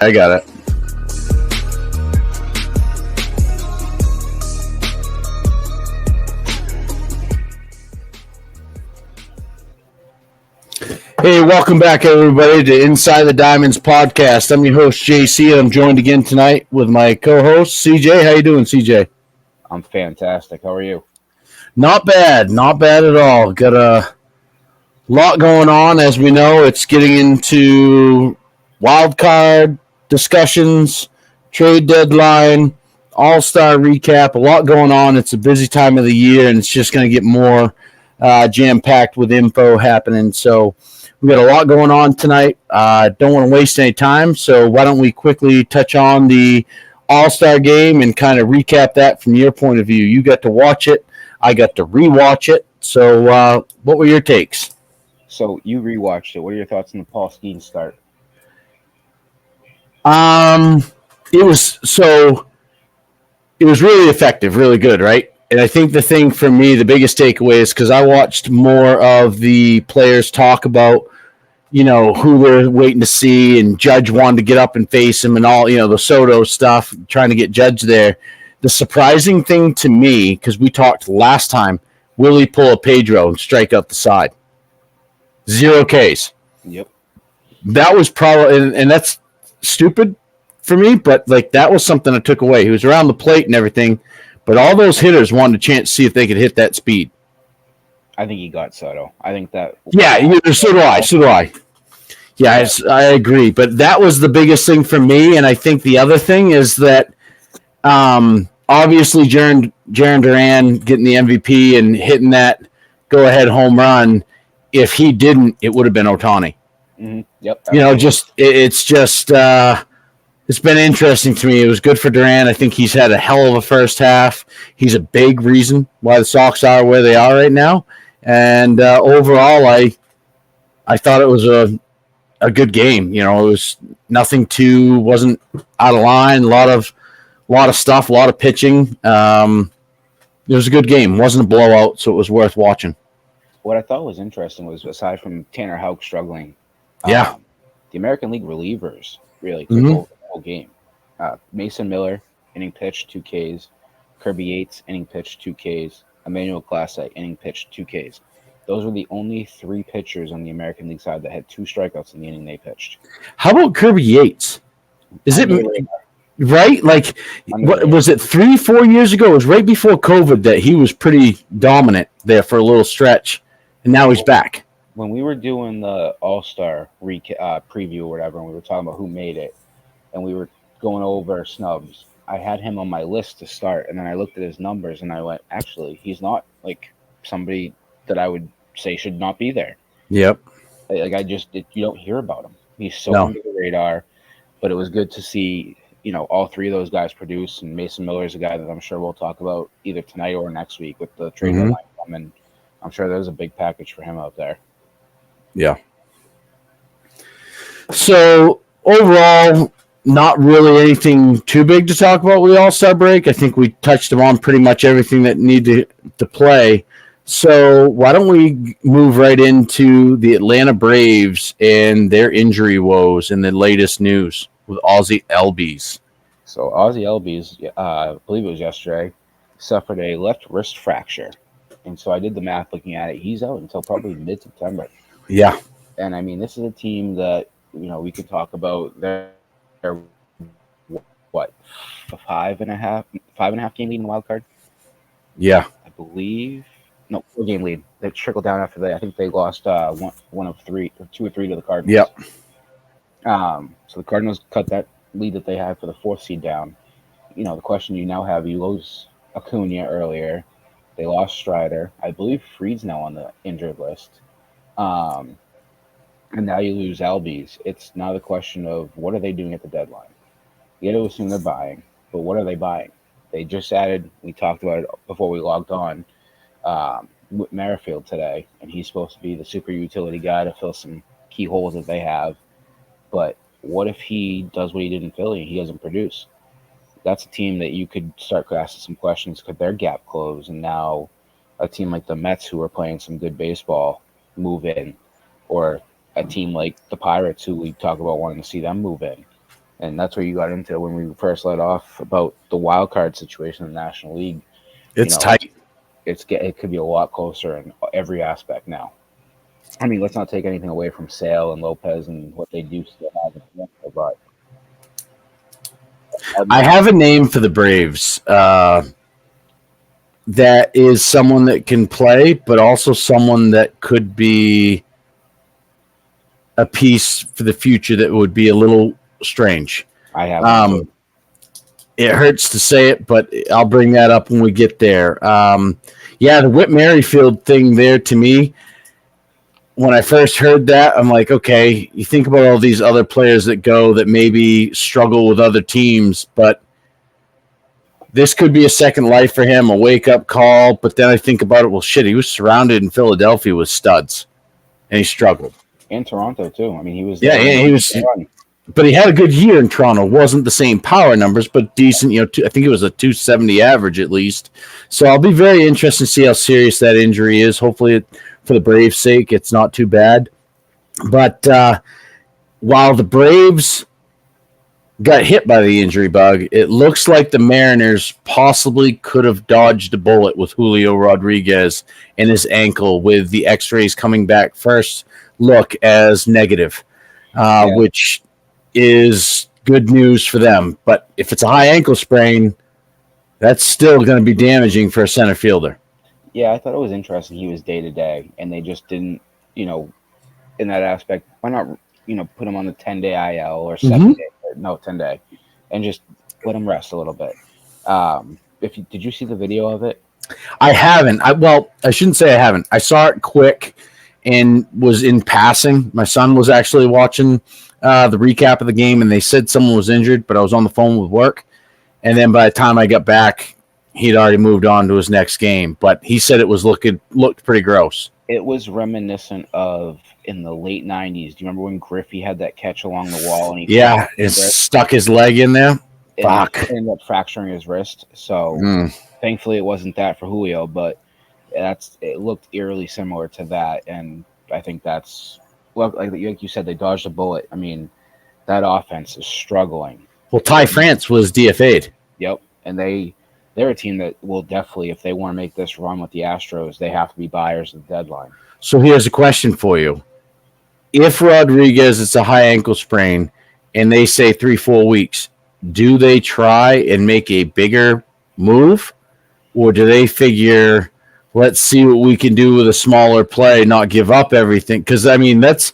I got it. Hey, welcome back, everybody, to Inside the Diamonds podcast. I'm your host, JC, and I'm joined again tonight with my co-host, CJ. How you doing, CJ? I'm fantastic. How are you? Not bad at all. Got a lot going on. As we know, it's getting into wild card discussions, trade deadline, all-star recap, a lot going on. It's a busy time of the year, and it's just going to get more jam-packed with info happening. So we got a lot going on tonight. Don't want to waste any time, so why don't we quickly touch on the all-star game and kind of recap that from your point of view. You got to watch it. I got to rewatch it. So what were your takes? So you rewatched it. What are your thoughts on the Paul Skeens start? It was really effective, really good, right? And I think the thing for me, the biggest takeaway is because I watched more of the players talk about, who they're waiting to see, and Judge wanted to get up and face him and all, the Soto stuff, trying to get Judge there. The surprising thing to me, because we talked last time, will he pull a Pedro and strike out the side? 0 Ks. Yep. That was probably, and that's stupid for me, but that was something I took away. He was around the plate and everything, but all those hitters wanted a chance to see if they could hit that speed. I think he got Soto. I think that. Yeah, so do I. Yeah, I agree. But that was the biggest thing for me, and I think the other thing is that obviously Jarren Duran getting the MVP and hitting that go-ahead home run, if he didn't, it would have been Ohtani. Mm-hmm. Yep. It's been interesting to me. It was good for Duran. I think he's had a hell of a first half. He's a big reason why the Sox are where they are right now. And overall, I thought it was a good game. It was wasn't out of line. A lot of stuff, a lot of pitching. It was a good game. It wasn't a blowout, so it was worth watching. What I thought was interesting was, aside from Tanner Houck struggling, the American League relievers really took over the whole game. Mason Miller, inning pitched, 2 Ks. Kirby Yates, inning pitched, 2 Ks. Emmanuel Clase, inning pitched, 2 Ks. Those were the only 3 pitchers on the American League side that had 2 strikeouts in the inning they pitched. How about Kirby Yates? Is it right? What was it 3-4 years ago? It was right before COVID that he was pretty dominant there for a little stretch, and now he's back. When we were doing the All-Star preview or whatever, and we were talking about who made it, and we were going over snubs, I had him on my list to start, and then I looked at his numbers, and I went, actually, he's not somebody that I would say should not be there. Yep. You don't hear about him. He's so under the radar, but it was good to see, all 3 of those guys produce, and Mason Miller is a guy that I'm sure we'll talk about either tonight or next week with the trade deadline coming. I'm sure there's a big package for him out there. Yeah. So overall, not really anything too big to talk about with the All-Star break. I think we touched on pretty much everything that needed to play. So why don't we move right into the Atlanta Braves and their injury woes and the latest news with Ozzie Albies. So Ozzie Albies, I believe it was yesterday, suffered a left wrist fracture. And so I did the math looking at it. He's out until probably mid-September. Yeah. And, this is a team that, we could talk about. They're what, a 5.5 game lead in the wild card? Yeah. I believe. No, 4-game lead. They trickled down after that. I think they lost 2 or 3 to the Cardinals. Yep. So the Cardinals cut that lead that they had for the 4th seed down. The question you now have, you lose Acuna earlier. They lost Strider. I believe Fried's now on the injured list. And now you lose Albies. It's now the question of, what are they doing at the deadline? You got to assume they're buying, but what are they buying? They just added, we talked about it before we logged on, Merrifield today, and he's supposed to be the super utility guy to fill some key holes that they have. But what if he does what he did in Philly and he doesn't produce? That's a team that you could start asking some questions. Could their gap close? And now a team like the Mets, who are playing some good baseball, move in, or a team like the Pirates, who we talk about wanting to see them move in. And that's where you got into when we first led off about the wild card situation in the National League. It's tight. It could be a lot closer in every aspect now. I mean, let's not take anything away from Sale and Lopez and what they do still have in the NFL, but I have a name for the Braves. That is someone that can play, but also someone that could be a piece for the future that would be a little strange. I have. It hurts to say it, but I'll bring that up when we get there. Yeah, the Whit Merrifield thing there to me, when I first heard that, I'm like, okay, you think about all these other players that go that maybe struggle with other teams, but this could be a second life for him, a wake-up call. But then I think about it, well, shit, he was surrounded in Philadelphia with studs, and he struggled. In Toronto, too. I mean, he was... Yeah, he was... But he had a good year in Toronto. Wasn't the same power numbers, but decent. I think it was a 270 average at least. So I'll be very interested to see how serious that injury is. Hopefully, for the Braves' sake, it's not too bad. But while the Braves got hit by the injury bug, it looks like the Mariners possibly could have dodged a bullet with Julio Rodriguez and his ankle, with the X-rays coming back first look as negative, which is good news for them. But if it's a high ankle sprain, that's still going to be damaging for a center fielder. Yeah, I thought it was interesting he was day-to-day, and they just didn't, in that aspect, why not, put him on the 10-day IL or 7-day, 10-day, and just let him rest a little bit. Did you see the video of it? I haven't. I shouldn't say I haven't. I saw it quick and was in passing. My son was actually watching the recap of the game, and they said someone was injured, but I was on the phone with work. And then by the time I got back, he'd already moved on to his next game. But he said it looked pretty gross. It was reminiscent of in the late 90s. Do you remember when Griffey had that catch along the wall? And he stuck his leg in there? Fuck. He ended up fracturing his wrist. So thankfully it wasn't that for Julio, but it looked eerily similar to that. And I think that's, like you said, they dodged a bullet. I mean, that offense is struggling. Well, Ty France was DFA'd. Yep. And they're a team that will definitely, if they want to make this run with the Astros, they have to be buyers at the deadline. So here's a question for you. If Rodriguez, it's a high ankle sprain, and they say 3-4 weeks, do they try and make a bigger move? Or do they figure, let's see what we can do with a smaller play, not give up everything? Because, I mean, that's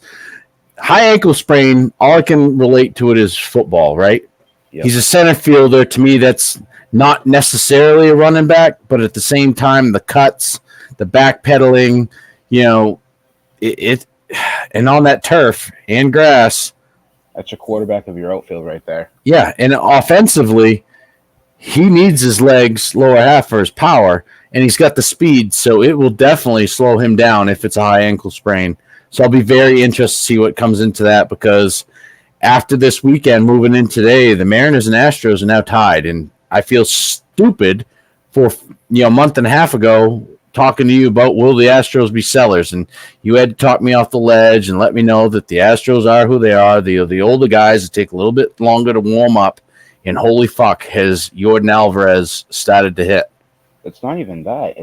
high ankle sprain. All I can relate to it is football, right? Yep. He's a center fielder. To me, that's not necessarily a running back, but at the same time, the cuts, the backpedaling, and on that turf and grass. That's your quarterback of your outfield right there. Yeah, and offensively, he needs his legs, lower half, for his power, and he's got the speed, so it will definitely slow him down if it's a high ankle sprain. So I'll be very interested to see what comes into that, because after this weekend, moving in today, the Mariners and Astros are now tied, and I feel stupid for a month and a half ago talking to you about will the Astros be sellers, and you had to talk me off the ledge and let me know that the Astros are who they are. The older guys that take a little bit longer to warm up, and holy fuck, has Yordan Alvarez started to hit. It's not even that.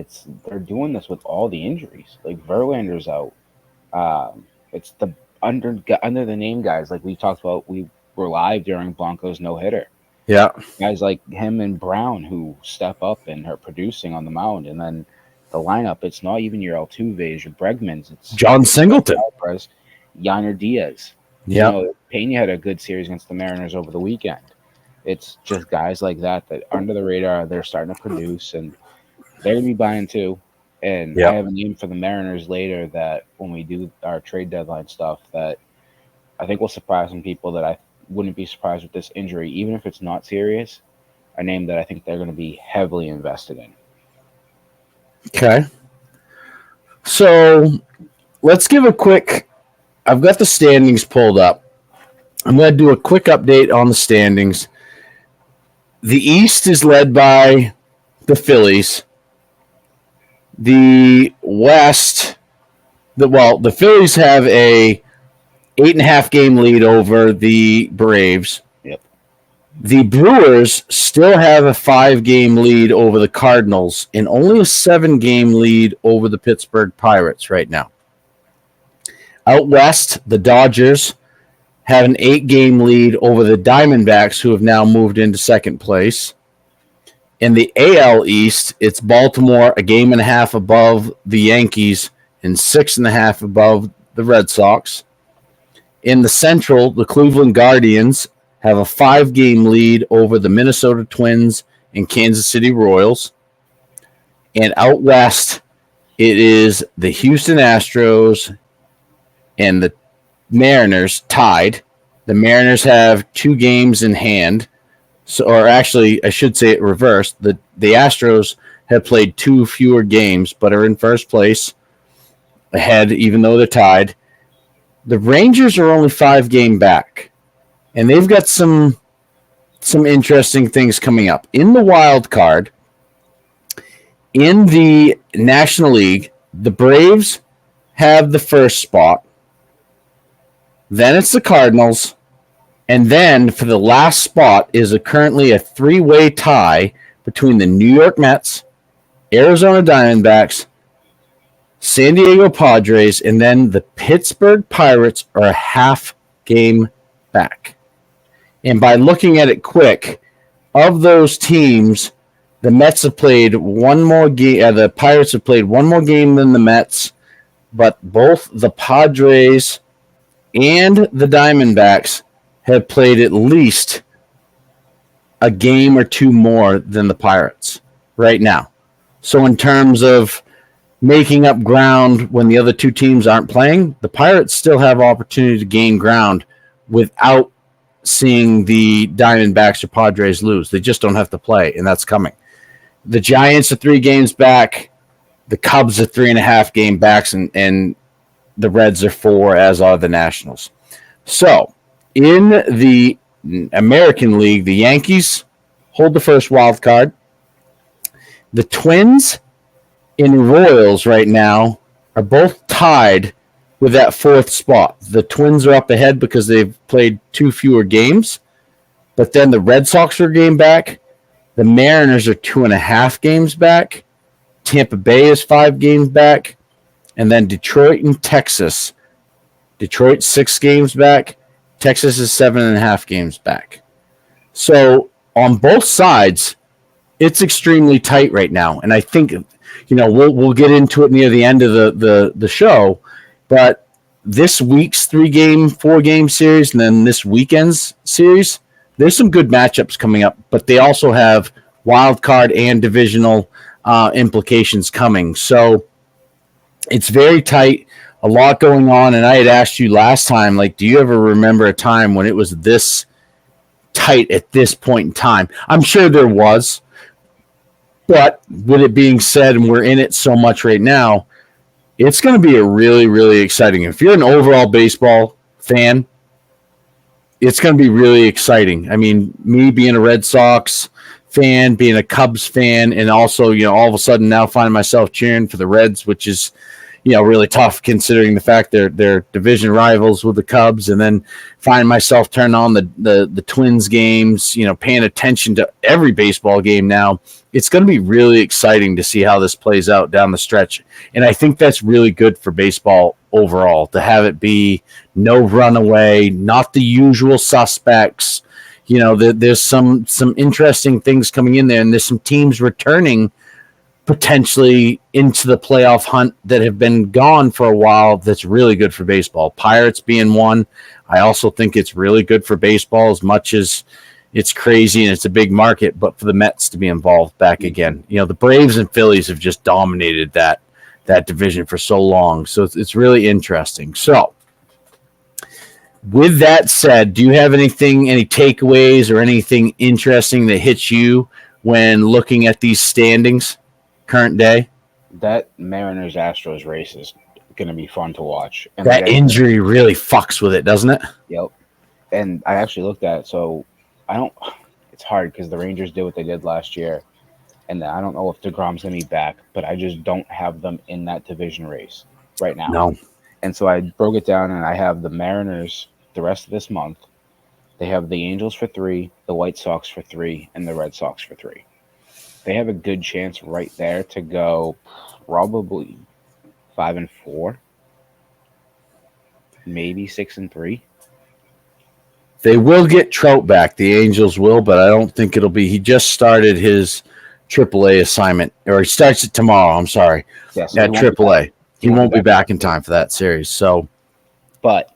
They're doing this with all the injuries. Like Verlander's out. It's the under the name guys like we talked about. We were live during Blanco's no-hitter. Yeah. Guys like him and Brown who step up and are producing on the mound, and then the lineup, it's not even your Altuve's, your Bregmans. It's John Singleton. Yainer Diaz. Yeah. Pena had a good series against the Mariners over the weekend. It's just guys like that under the radar, they're starting to produce, and they're going to be buying too. And I have a name for the Mariners later that when we do our trade deadline stuff that I think will surprise some people that I wouldn't be surprised with this injury, even if it's not serious, a name that I think they're going to be heavily invested in. Okay. So let's give a quick, I've got the standings pulled up. I'm going to do a quick update on the standings. The East is led by the Phillies. The West, the Phillies have a 8.5 game lead over the Braves. Yep. The Brewers still have a 5-game lead over the Cardinals and only a 7-game lead over the Pittsburgh Pirates right now. Out west, the Dodgers have an 8-game lead over the Diamondbacks, who have now moved into second place. In the AL East, it's Baltimore a game and a half above the Yankees and 6.5 above the Red Sox. In the Central, the Cleveland Guardians have a 5-game lead over the Minnesota Twins and Kansas City Royals. And out west, it is the Houston Astros and the Mariners tied. The Mariners have 2 games in hand. So, or actually, I should say it reversed. The Astros have played 2 fewer games, but are in first place ahead, even though they're tied. The Rangers are only 5 games back, and they've got some interesting things coming up. In the wild card, in the National League, the Braves have the first spot. Then it's the Cardinals. And then for the last spot is currently a 3-way tie between the New York Mets, Arizona Diamondbacks, San Diego Padres, and then the Pittsburgh Pirates are a half game back. And by looking at it quick, of those teams, the Mets have played one more game. The Pirates have played one more game than the Mets, but both the Padres and the Diamondbacks have played at least a game or 2 more than the Pirates right now. So in terms of making up ground when the other 2 teams aren't playing, the Pirates still have opportunity to gain ground without seeing the Diamondbacks or Padres lose. They just don't have to play, and that's coming. The Giants are 3 games back. The Cubs are 3.5 game backs, and the Reds are 4, as are the Nationals. So in the American League, the Yankees hold the first wild card. The Twins and Royals right now are both tied with that 4th spot. The Twins are up ahead because they've played 2 fewer games, but then the Red Sox are a game back. The Mariners are 2.5 games back. Tampa Bay is 5 games back. And then Detroit and Texas. Detroit 6 games back. Texas is 7.5 games back. So on both sides, it's extremely tight right now. And I think, we'll get into it near the end of the show. But this week's 3-game, 4-game series, and then this weekend's series, there's some good matchups coming up. But they also have wild card and divisional implications coming. So it's very tight. A lot going on, and I had asked you last time, do you ever remember a time when it was this tight at this point in time? I'm sure there was, but with it being said, and we're in it so much right now, it's going to be a really, really exciting. If you're an overall baseball fan, it's going to be really exciting. I mean, me being a Red Sox fan, being a Cubs fan, and also, all of a sudden now finding myself cheering for the Reds, which is really tough considering the fact they're division rivals with the Cubs, and then find myself turning on the Twins games, paying attention to every baseball game now. It's going to be really exciting to see how this plays out down the stretch. And I think that's really good for baseball overall, to have it be no runaway, not the usual suspects. There's some interesting things coming in there, and there's some teams returning potentially into the playoff hunt that have been gone for a while. That's really good for baseball. Pirates being one. I also think it's really good for baseball, as much as it's crazy and it's a big market, but for the Mets to be involved back again. The Braves and Phillies have just dominated that division for so long. So it's really interesting. So with that said, do you have any takeaways or anything interesting that hits you when looking at these standings current day? That Mariners Astros race is going to be fun to watch. And that injury really fucks with it, doesn't it? Yep. And I actually looked at it, so it's hard because the Rangers did what they did last year, and I don't know if DeGrom's going to be back, but I just don't have them in that division race right now. No. And so I broke it down, and I have the Mariners the rest of this month, They have the Angels for 3, the White Sox for 3, and the Red Sox for 3. They have a good chance right there to go probably 5-4, maybe 6-3. They will get Trout back. The Angels will, but I don't think it'll be. He just started his AAA assignment, or he starts it tomorrow. I'm sorry, Yeah, so at AAA. He won't be back in time for that series. So, but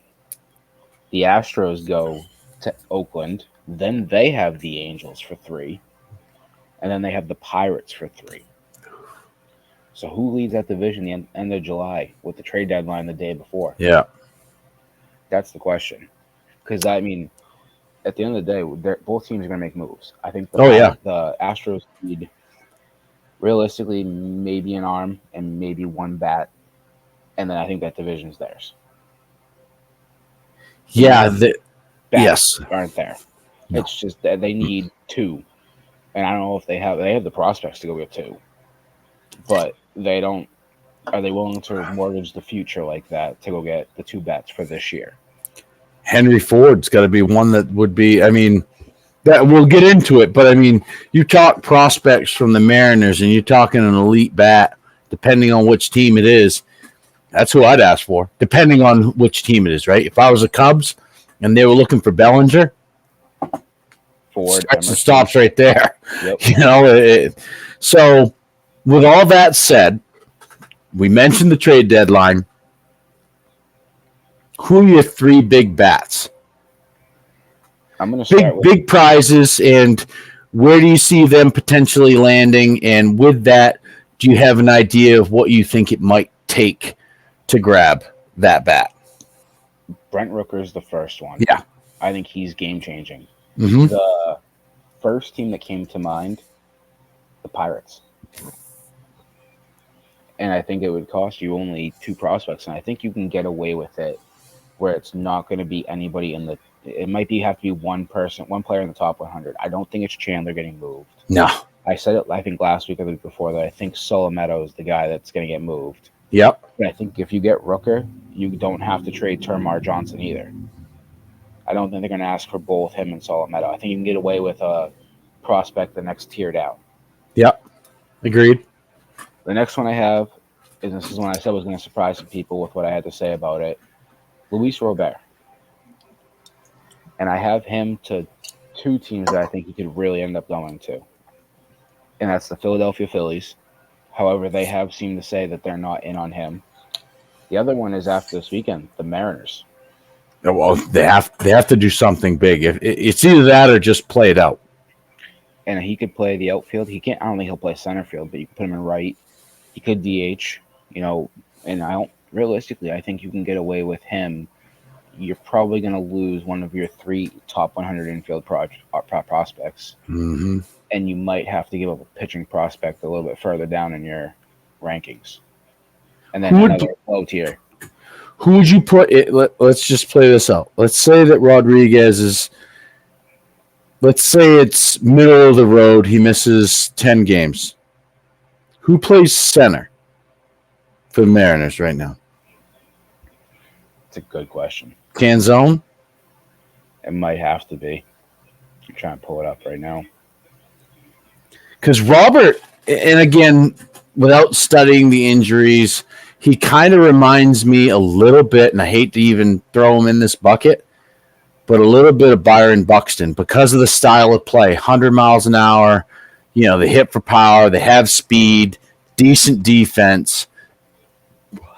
the Astros go to Oakland. Then they have the Angels for 3, and then they have the Pirates for 3. So who leads that division the end of July with the trade deadline the day before? yeah, That's the question. Because, I mean, at the end of the day, both teams are going to make moves. I think the Astros need, realistically, maybe an arm and maybe one bat, and then I think that division's theirs. Yeah, Bats aren't there. No. It's just that they need 2, and I don't know if they have the prospects to go get 2, but they don't. Are they willing to mortgage the future like that to go get the 2 bats for this year? Henry Ford's got to be one that would be. I mean, that we'll get into it, but I mean, you talk prospects from the Mariners, and you're talking an elite bat, depending on which team it is. That's who I'd ask for, depending on which team it is, right? If I was the Cubs and they were looking for Bellinger, Ford stops right there. Yep. You know, so with all that said, we mentioned the trade deadline. Who are your 3 big bats? I'm going to start with big prizes, and where do you see them potentially landing? And with that, do you have an idea of what you think it might take to grab that bat? Brent Rooker is the first one. Yeah. I think he's game-changing. Mm-hmm. The first team that came to mind, the Pirates. And I think it would cost you only 2 prospects, and I think you can get away with it where it's not going to be anybody in the – it might have to be one player in the top 100. I don't think it's Chandler getting moved. No. I said it, I think, last week or the week before that I think Solometo is the guy that's going to get moved. Yep. But I think if you get Rooker, you don't have to trade Termar Johnson either. I don't think they're going to ask for both him and Solometo. I think you can get away with a prospect the next tier down. Yep. Agreed. The next one I have, and this is one I said was going to surprise some people with what I had to say about it, Luis Robert. And I have him to 2 teams that I think he could really end up going to. And that's the Philadelphia Phillies. However, they have seemed to say that they're not in on him. The other one is after this weekend, the Mariners. Well, they have to do something big. It's either that or just play it out. And he could play the outfield. He can't. I don't think he'll play center field, but you can put him in right. He could DH. You know, and realistically, I think you can get away with him. You're probably going to lose one of your 3 top 100 infield prospects. Mm-hmm. And you might have to give up a pitching prospect a little bit further down in your rankings. And then another low tier. Who would you put it? Let's just play this out. Let's say that Rodriguez is, let's say it's middle of the road. He misses 10 games. Who plays center for the Mariners right now? It's a good question. Canzone? It might have to be. I'm trying to pull it up right now. Because Robert, and again, without studying the injuries, he kind of reminds me a little bit, and I hate to even throw him in this bucket, but a little bit of Byron Buxton because of the style of play. 100 miles an hour, they hit for power, they have speed, decent defense.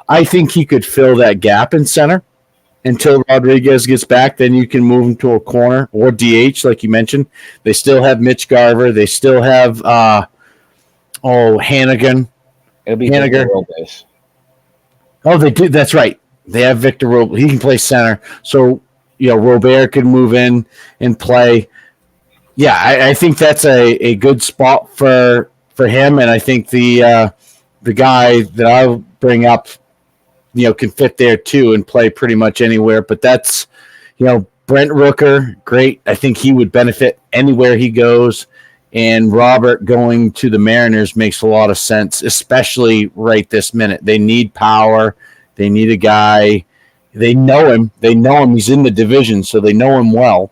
I think he could fill that gap in center until Rodriguez gets back. Then you can move him to a corner or DH, like you mentioned. They still have Mitch Garver. They still have Hannigan. It'll be Victor Robles. Oh, they do. That's right. They have Victor Robles. He can play center. So, Robert could move in and play. Yeah, I think that's a good spot for him. And I think the guy that I'll bring up, can fit there too and play pretty much anywhere. But that's, Brent Rooker, great. I think he would benefit anywhere he goes. And Robert going to the Mariners makes a lot of sense, especially right this minute. They need power. They need a guy. They know him. He's in the division, so they know him well.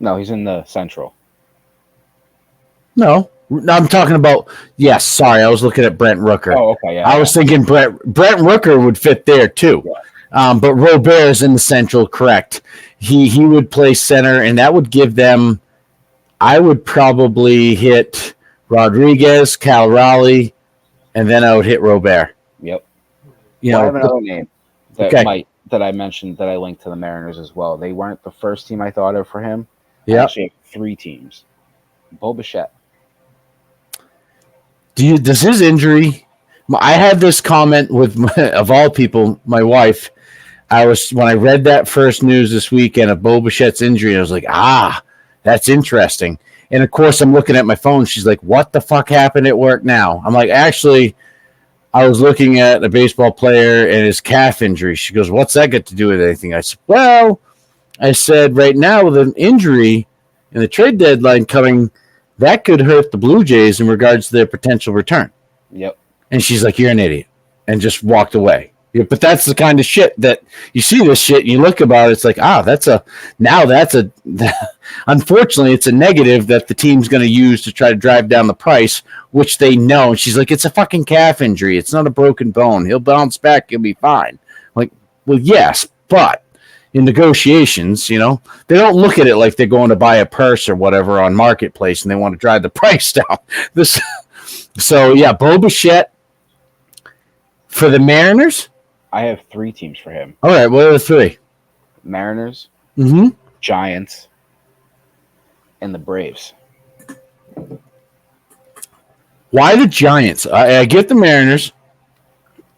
No, he's in the Central. No, I'm talking about. Yes, sorry, I was looking at Brent Rooker. Oh, okay, yeah. I was thinking Brent Rooker would fit there too. Yeah. But Robert is in the Central, correct? He would play center, and that would give them. I would probably hit Rodriguez, Cal Raleigh, and then I would hit Robert. Yep. You I know, have another name that okay. that I mentioned that I linked to the Mariners as well. They weren't the first team I thought of for him. I Yeah. actually have 3 teams. Bo Bichette. Does his injury? I had this comment with of all people, my wife. When I read that first news this weekend of Bo Bichette's injury, I was like, that's interesting. And of course, I'm looking at my phone. She's like, "What the fuck happened at work now?" I'm like, "Actually, I was looking at a baseball player and his calf injury." She goes, "What's that got to do with anything?" I said, "Well," I said, "right now with an injury and the trade deadline coming, that could hurt the Blue Jays in regards to their potential return." Yep. And she's like, "You're an idiot," and just walked away. Yeah, but that's the kind of shit that you see this shit and you look about it, it's like, unfortunately, it's a negative that the team's going to use to try to drive down the price, which they know. And she's like, "It's a fucking calf injury. It's not a broken bone. He'll bounce back. He'll be fine." I'm like, well, yes, but in negotiations, they don't look at it like they're going to buy a purse or whatever on Marketplace and they want to drive the price down. So, Bo Bichette for the Mariners. I have 3 teams for him. All right, what are the 3? Mariners, Giants, and the Braves. Why the Giants? I get the Mariners.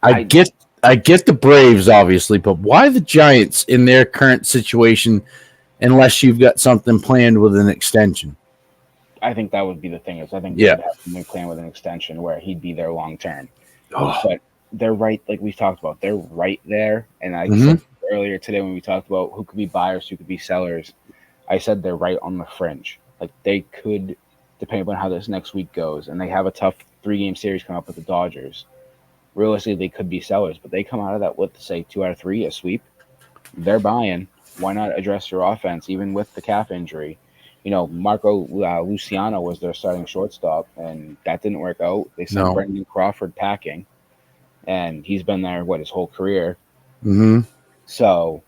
I get the Braves, obviously, but why the Giants in their current situation unless you've got something planned with an extension? I think that would be the thing. I think they'd have something planned with an extension where he'd be there long term. But they're right, like we talked about. They're right there. And I said earlier today when we talked about who could be buyers, who could be sellers, I said they're right on the fringe. Like they could, depending on how this next week goes, and they have a tough 3-game series coming up with the Dodgers. Realistically, they could be sellers, but they come out of that with, say, 2 out of 3, a sweep. They're buying. Why not address your offense, even with the calf injury? Marco Luciano was their starting shortstop, and that didn't work out. They sent Brendan Crawford packing, and he's been there, his whole career. So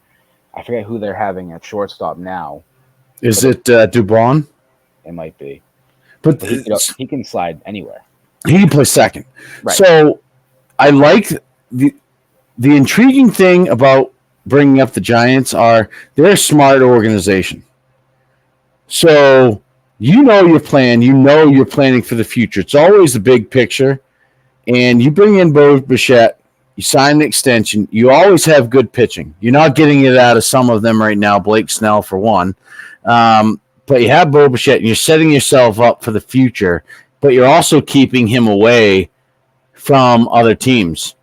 I forget who they're having at shortstop now. Is it Dubon? It might be. But he can slide anywhere. He can play second. Right. So I like the intriguing thing about bringing up the Giants are they're a smart organization. So your plan, you're planning for the future. It's always the big picture. And you bring in Bo Bichette, you sign an extension, you always have good pitching. You're not getting it out of some of them right now, Blake Snell for one. But you have Bo Bichette, and you're setting yourself up for the future, but you're also keeping him away from other teams.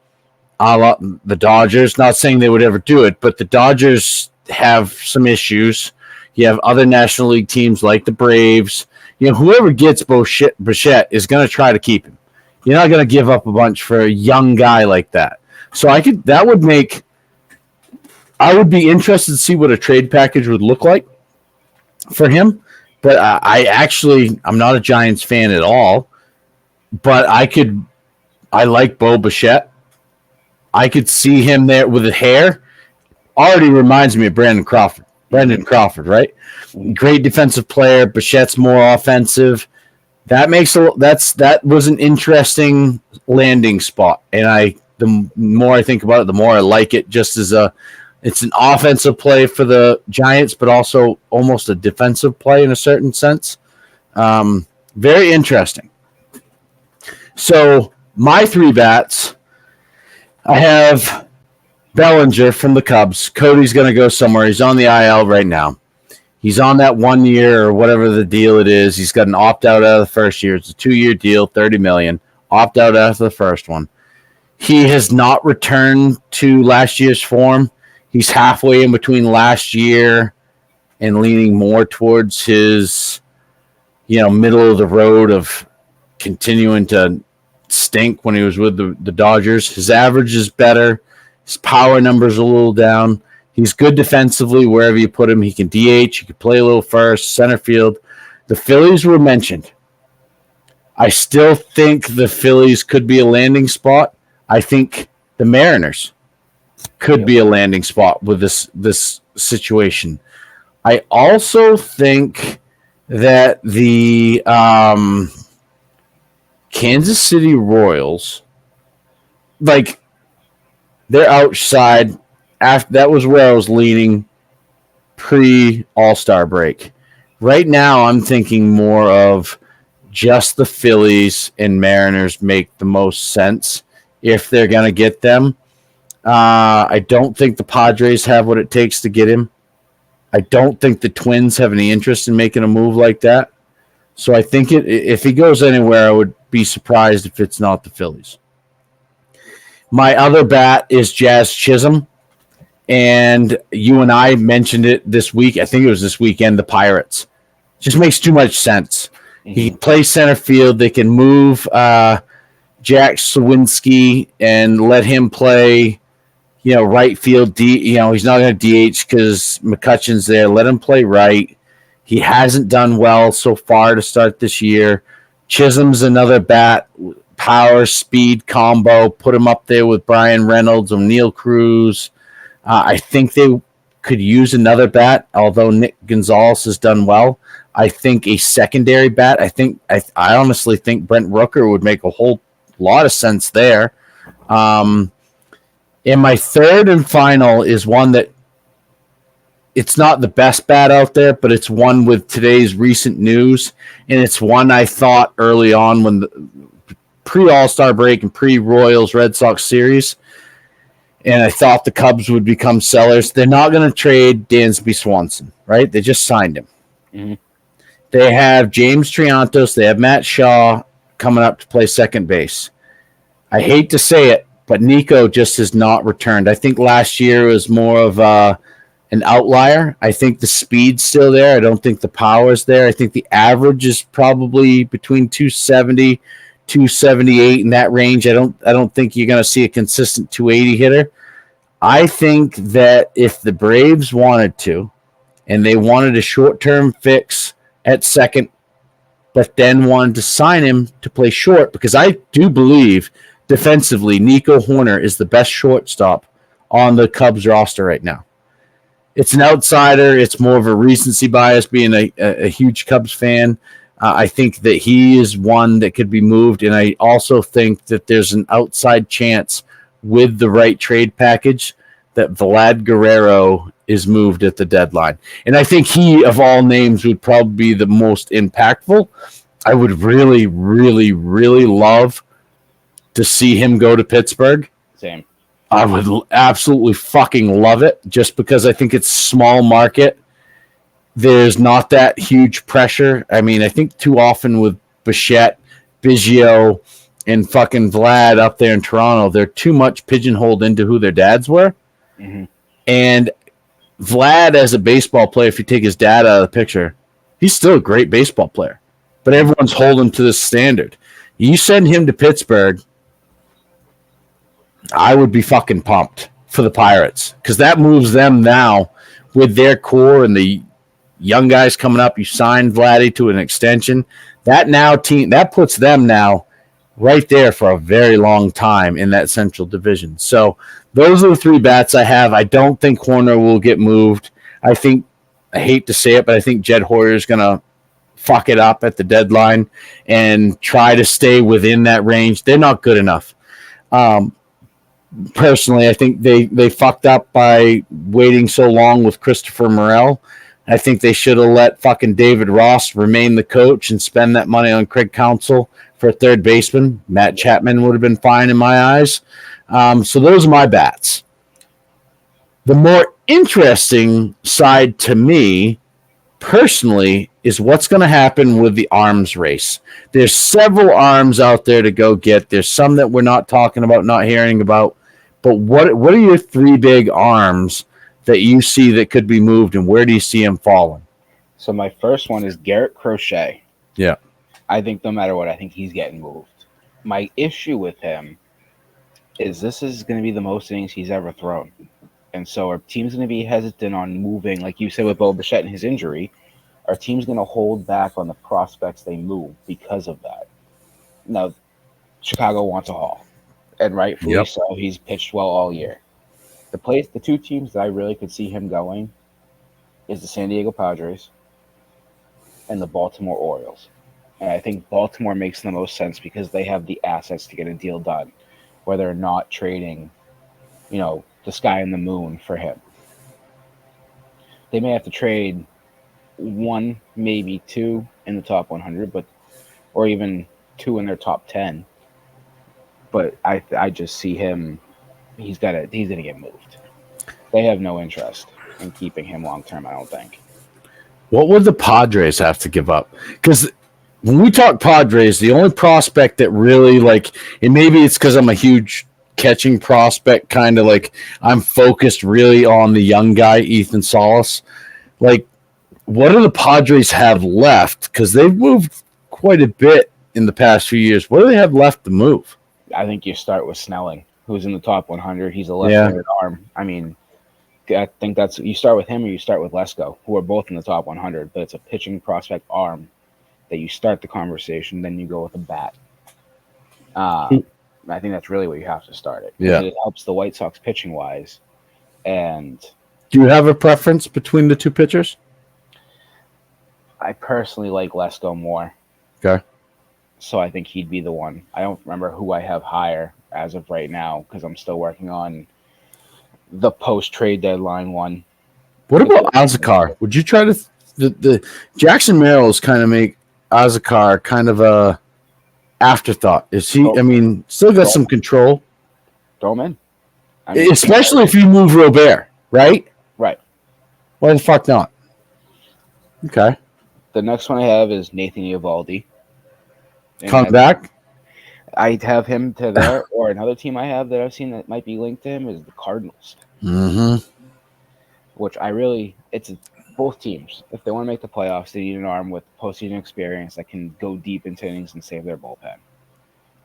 The Dodgers, not saying they would ever do it, but the Dodgers have some issues. You have other National League teams like the Braves. Whoever gets Bichette is going to try to keep him. You're not going to give up a bunch for a young guy like that. So I would be interested to see what a trade package would look like for him. But I'm not a Giants fan at all. But I like Bo Bichette. I could see him there with the hair. Already reminds me of Brendan Crawford, right? Great defensive player. Bichette's more offensive. That was an interesting landing spot, and the more I think about it, the more I like it. Just as it's an offensive play for the Giants, but also almost a defensive play in a certain sense. Very interesting. So my 3 bats, I have Bellinger from the Cubs. Cody's going to go somewhere. He's on the IL right now. He's on that 1 year or whatever the deal it is. He's got an opt-out out of the first year. It's a 2-year deal, $30 million. Opt-out after the first one. He has not returned to last year's form. He's halfway in between last year and leaning more towards his, middle of the road of continuing to stink when he was with the Dodgers. His average is better. His power number's a little down. He's good defensively wherever you put him. He can DH. He can play a little first, center field. The Phillies were mentioned. I still think the Phillies could be a landing spot. I think the Mariners could be a landing spot with this situation. I also think that the Kansas City Royals, like, they're outside. After that was where I was leaning pre All-Star break. Right now, I'm thinking more of just the Phillies and Mariners make the most sense if they're going to get them. I don't think the Padres have what it takes to get him. I don't think the Twins have any interest in making a move like that. So I think if he goes anywhere, I would be surprised if it's not the Phillies. My other bat is Jazz Chisholm, and you and I mentioned it this week. I think it was this weekend, the Pirates. Just makes too much sense. He can play center field. They can move Jack Sawinski and let him play, right field. He's not going to DH because McCutcheon's there. Let him play right. He hasn't done well so far to start this year. Chisholm's another bat, power, speed combo. Put him up there with Brian Reynolds, O'Neill Cruz. I think they could use another bat, although Nick Gonzalez has done well. I think a secondary bat. I honestly think Brent Rooker would make a whole lot of sense there. And my third and final is one that it's not the best bat out there, but it's one with today's recent news, and it's one I thought early on when the pre-All-Star break and pre-Royals Red Sox series, and I thought the Cubs would become sellers. They're not going to trade Dansby Swanson, right? They just signed him. Mm-hmm. They have James Triantos. They have Matt Shaw coming up to play second base. I hate to say it, but Nico just has not returned. I think last year was more of an outlier. I think the speed's still there. I don't think the power's there. I think the average is probably between 270, 278 in that range. I don't think you're going to see a consistent 280 hitter. I think that if the Braves wanted to, and they wanted a short-term fix at second, but then wanted to sign him to play short, because I do believe defensively Nico Horner is the best shortstop on the Cubs roster right now. It's an outsider. It's more of a recency bias being a huge Cubs fan. I think that he is one that could be moved, and I also think that there's an outside chance with the right trade package that Vlad Guerrero is moved at the deadline. And I think he, of all names, would probably be the most impactful. I would really, really, really love to see him go to Pittsburgh. Same. I would absolutely fucking love it, just because I think it's small market. There's not that huge pressure. I mean, I think too often with Bichette, Biggio, and fucking Vlad up there in Toronto, they're too much pigeonholed into who their dads were. Mm-hmm. And Vlad, as a baseball player, if you take his dad out of the picture, he's still a great baseball player. But everyone's holding to this standard. You send him to Pittsburgh, I would be fucking pumped for the Pirates, because that moves them now with their core and the young guys coming up. You signed Vladdy to an extension. That puts them now right there for a very long time in that Central Division. So those are the three bats I have. I don't think Horner will get moved. I hate to say it, but I think Jed Hoyer is going to fuck it up at the deadline and try to stay within that range. They're not good enough. Personally, I think they fucked up by waiting so long with Christopher Morel. I think they should have let fucking David Ross remain the coach and spend that money on Craig Counsell for a third baseman. Matt Chapman would have been fine in my eyes. So those are my bats. The more interesting side to me, personally, is what's going to happen with the arms race. There's several arms out there to go get. There's some that we're not talking about, not hearing about. But what are your three big arms that you see that could be moved, and where do you see them falling? So my first one is Garrett Crochet. Yeah. I think no matter what, I think he's getting moved. My issue with him is this is going to be the most innings he's ever thrown. And so our team's going to be hesitant on moving, like you said with Bo Bichette and his injury. Our team's going to hold back on the prospects they move because of that. Now, Chicago wants a haul, and rightfully so. He's pitched well all year. The two teams that I really could see him going is the San Diego Padres and the Baltimore Orioles. And I think Baltimore makes the most sense because they have the assets to get a deal done, where they're not trading, the sky and the moon for him. They may have to trade one, maybe two in the top 100, or even two in their top 10. But I just see him. He's gonna get moved. They have no interest in keeping him long term, I don't think. What would the Padres have to give up? Because when we talk Padres, the only prospect that really and maybe it's because I'm a huge catching prospect, kind of I'm focused really on the young guy, Ethan Salas. What do the Padres have left? Because they've moved quite a bit in the past few years. What do they have left to move? I think you start with Snelling, who's in the top 100. He's a left-handed arm. I mean, I think you start with him or you start with Lesko, who are both in the top 100. But it's a pitching prospect arm that you start the conversation, then you go with a bat. I think that's really where you have to start it. Yeah, it helps the White Sox pitching wise. And do you have a preference between the two pitchers? I personally like Lesko more. Okay. So I think he'd be the one. I don't remember who I have higher as of right now because I'm still working on the post-trade deadline one. What about Azakar? Would you try to the Jackson Merrill's kind of make Azakar kind of a afterthought? Is he? Still got some control. Throw him in. Especially if you move Robert, right? Right. Why the fuck not? Okay. The next one I have is Nathan Eovaldi. Come back? I'd have him to there, or another team I have that I've seen that might be linked to him is the Cardinals. Mm-hmm. Which it's both teams. If they want to make the playoffs, they need an arm with postseason experience that can go deep into innings and save their bullpen.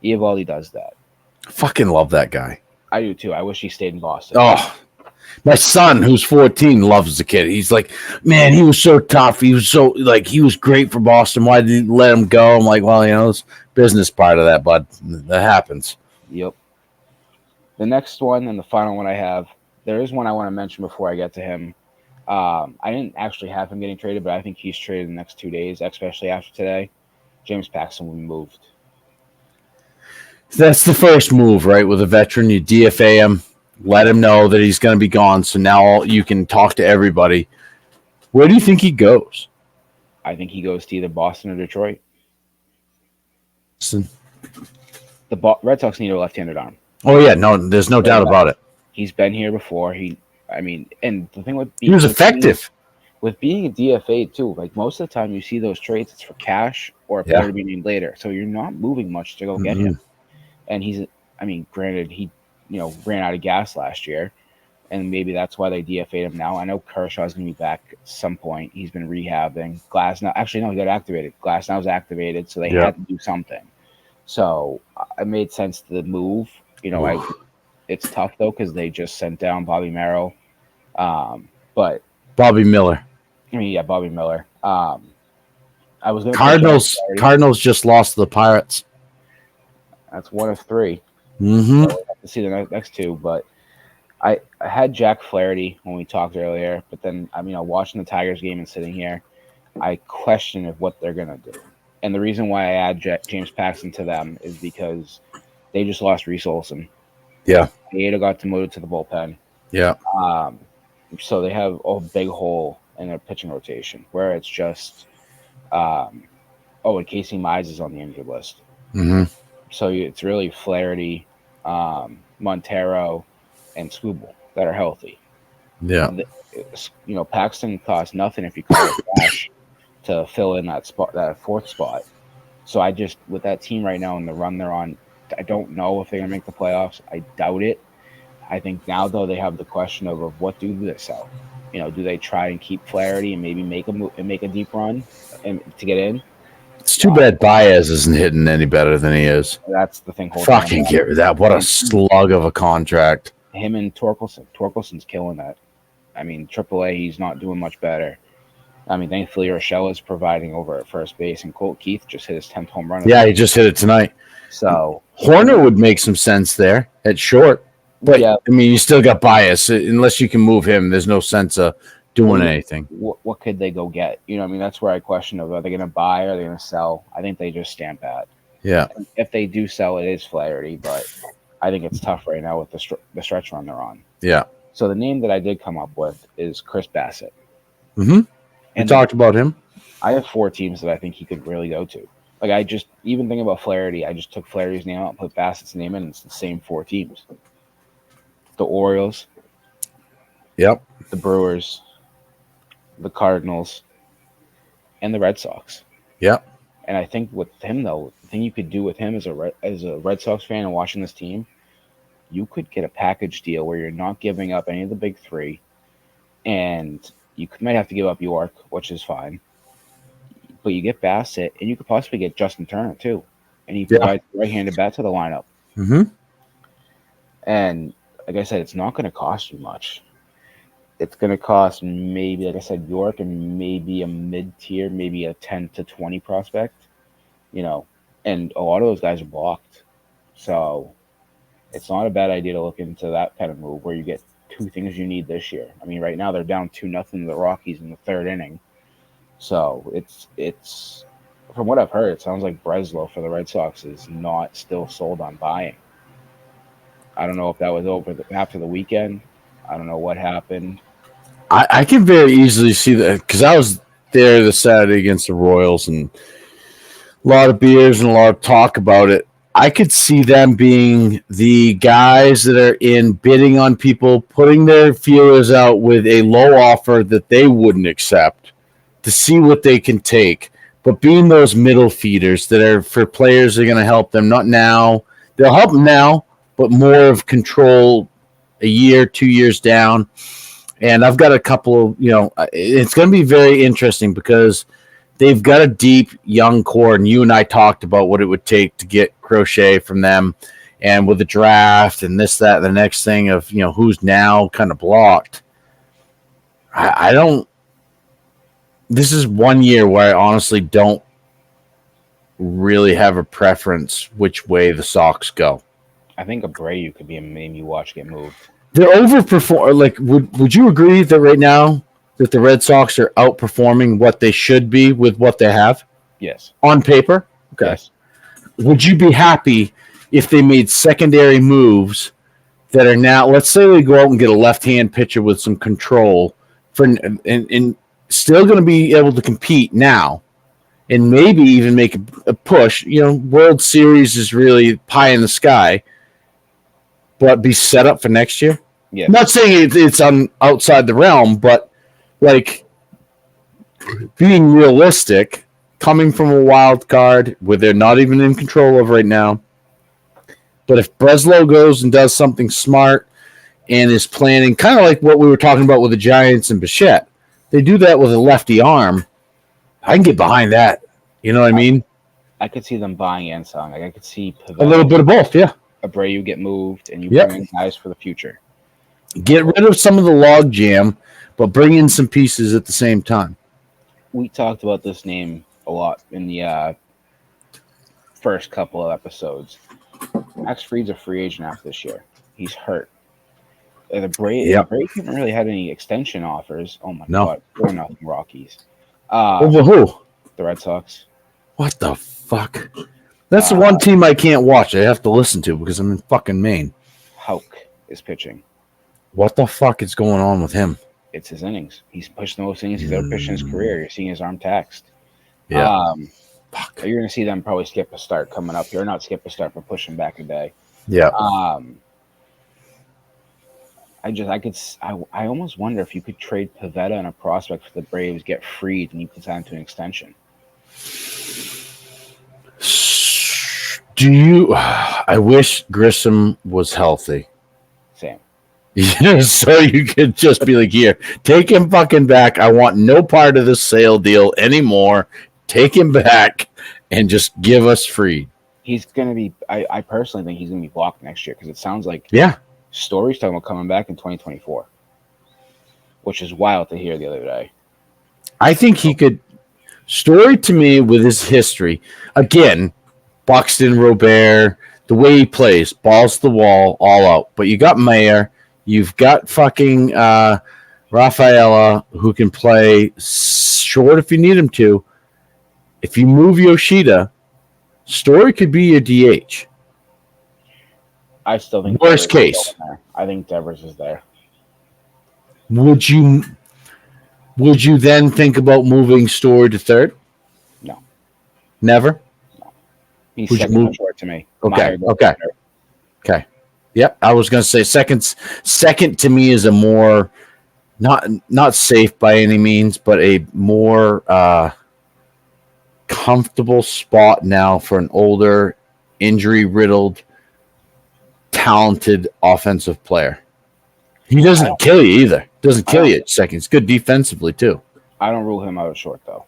Eovaldi does that. I fucking love that guy. I do too. I wish he stayed in Boston. Oh, my son, who's 14, loves the kid. He's like, man, he was so tough. He was so he was great for Boston. Why did you let him go? I'm like, well, it's business part of that, bud. That happens. Yep. The next one and the final one I have, there is one I want to mention before I get to him. I didn't actually have him getting traded, but I think he's traded in the next 2 days, especially after today. James Paxton will be moved. That's the first move, right? With a veteran, you DFA him, let him know that he's going to be gone, so now you can talk to everybody. Where do you think he goes? I think he goes to either Boston or Detroit. Listen. The Red Sox need a left-handed arm. Oh, yeah. No, there's no doubt about it. He's been here before. And the thing with he was effective. With being a DFA, too, most of the time you see those trades, it's for cash or a player to be named later. So you're not moving much to go get him. And granted, he ran out of gas last year, and maybe that's why they DFA'd him now. I know Kershaw's going to be back at some point. He's been rehabbing. Glasnow, actually, no, he got activated. Glasnow's activated, so they had to do something. So it made sense to move. It's tough, though, because they just sent down Bobby Merrill. But Bobby Miller. Bobby Miller. I was going Cardinals just lost to the Pirates. That's one of three. Mm-hmm. So we'll have to see the next two, but I had Jack Flaherty when we talked earlier, but then watching the Tigers game and sitting here, I question what they're gonna do. And the reason why I add James Paxton to them is because they just lost Reese Olson. Yeah, Maeda got demoted to the bullpen. Yeah. So they have a big hole in their pitching rotation where it's just, and Casey Mize is on the injured list. Mm-hmm. So it's really Flaherty, Montero, and Skubal that are healthy. Yeah. Paxton costs nothing if you call it cash to fill in that spot, that fourth spot. So with that team right now and the run they're on, I don't know if they're going to make the playoffs. I doubt it. I think now, though, they have the question of what do they sell? Do they try and keep Flaherty and maybe make a deep run and to get in? It's too bad Baez isn't hitting any better than he is. That's the thing. Fucking get rid of that. What a slug of a contract. him and Torkelson. Torkelson's killing that. I mean, AAA, he's not doing much better. I mean, thankfully, Rochelle is providing over at first base, and Colt Keith just hit his 10th home run. Yeah, he just hit it tonight. So Horner would make some sense there at short. But, yeah. I mean, you still got bias. Unless you can move him, there's no sense of doing anything. What could they go get? You know, I mean, that's where I question of, are they going to buy or are they going to sell? I think they just stand pat. Yeah. And if they do sell, it is Flaherty, but I think it's tough right now with the stretch run they're on. Yeah. So the name that I did come up with is Chris Bassett. Mm-hmm. We talked about him. I have 4 teams that I think he could really go to. Like, I just, even thinking about Flaherty, I just took Flaherty's name out and put Bassett's name in, and it's the same 4 teams. The Orioles. Yep. The Brewers. The Cardinals. And the Red Sox. Yep. And I think with him, though, the thing you could do with him as a Red Sox fan and watching this team, you could get a package deal where you're not giving up any of the big 3, and you might have to give up York, which is fine. But you get Bassett, and you could possibly get Justin Turner, too. And he provides right-handed bat to the lineup. Mm-hmm. And like I said, it's not going to cost you much. It's going to cost maybe, like I said, York and maybe a mid-tier, maybe a 10 to 20 prospect. You know, and a lot of those guys are blocked. So it's not a bad idea to look into that kind of move where you get 2 things you need this year. I mean, right now they're down 2-0 to the Rockies in the 3rd inning. So it's from what I've heard, it sounds like Breslow for the Red Sox is not still sold on buying. I don't know if that was over after the weekend. I don't know what happened. I can very easily see that because I was there the Saturday against the Royals and a lot of beers and a lot of talk about it. I could see them being the guys that are in bidding on people, putting their feelers out with a low offer that they wouldn't accept to see what they can take, but being those middle feeders that are for players that are going to help them, not now. They'll help them now, but more of control a year, 2 years down. And I've got a couple of, it's going to be very interesting because they've got a deep young core, and you and I talked about what it would take to get Crochet from them, and with the draft and this, that, the next thing of, who's now kind of blocked. I don't. This is 1 year where I honestly don't really have a preference which way the Sox go. I think Abreu could be a name you watch get moved. They're overperforming. Like, would you agree that right now that the Red Sox are outperforming what they should be with what they have? Yes. On paper? Okay. Yes. Would you be happy if they made secondary moves that are now, let's say they go out and get a left-hand pitcher with some control and still going to be able to compete now and maybe even make a push. World Series is really pie in the sky, but be set up for next year? Yeah. I'm not saying it's on outside the realm, but like being realistic, coming from a wild card where they're not even in control of right now. But if Breslow goes and does something smart and is planning, kind of like what we were talking about with the Giants and Bichette, they do that with a lefty arm. I can get behind that. You know what I mean? I could see them buying and selling. Like I could see a little bit of both, yeah. Abreu get moved, and you bring in guys for the future. Get rid of some of the log jam, but bring in some pieces at the same time. We talked about this name a lot in the first couple of episodes. Max Fried's a free agent after this year. He's hurt. The Braves haven't really had any extension offers. Oh my God, 4-0 Rockies. Over who? The Red Sox. What the fuck? That's the one team I can't watch. I have to listen to because I'm in fucking Maine. Houck is pitching. What the fuck is going on with him? It's his innings. He's pushed the most innings he's ever pitched in his career. You're seeing his arm taxed. Yeah. Fuck. You're going to see them probably skip a start coming up here. Not skip a start, but push him back a day. Yeah. I almost wonder if you could trade Pivetta and a prospect for the Braves, get freed, and you could sign to an extension. I wish Grissom was healthy. Same. Yeah, so you could just be like, here, take him fucking back. I want no part of this sale deal anymore. Take him back and just give us free. He's going to be, I personally think he's going to be blocked next year because it sounds like Story's talking about coming back in 2024, which is wild to hear the other day. I think he could. Story to me with his history, again, Buxton, Robert, the way he plays, balls to the wall, all out. But you got Mayer, you've got fucking Rafaela, who can play short if you need him to. If you move Yoshida, Story could be your DH. I still think Worst case. I think Devers is there. Would you then think about moving Story to third? No. Never? No. He's Would you second move? short to me. Okay. Yep. I was going to say second to me is a more not safe by any means, but a more comfortable spot now for an older, injury-riddled, talented offensive player. He doesn't kill you either. Doesn't kill you at second. He's good defensively too. I don't rule him out at short though.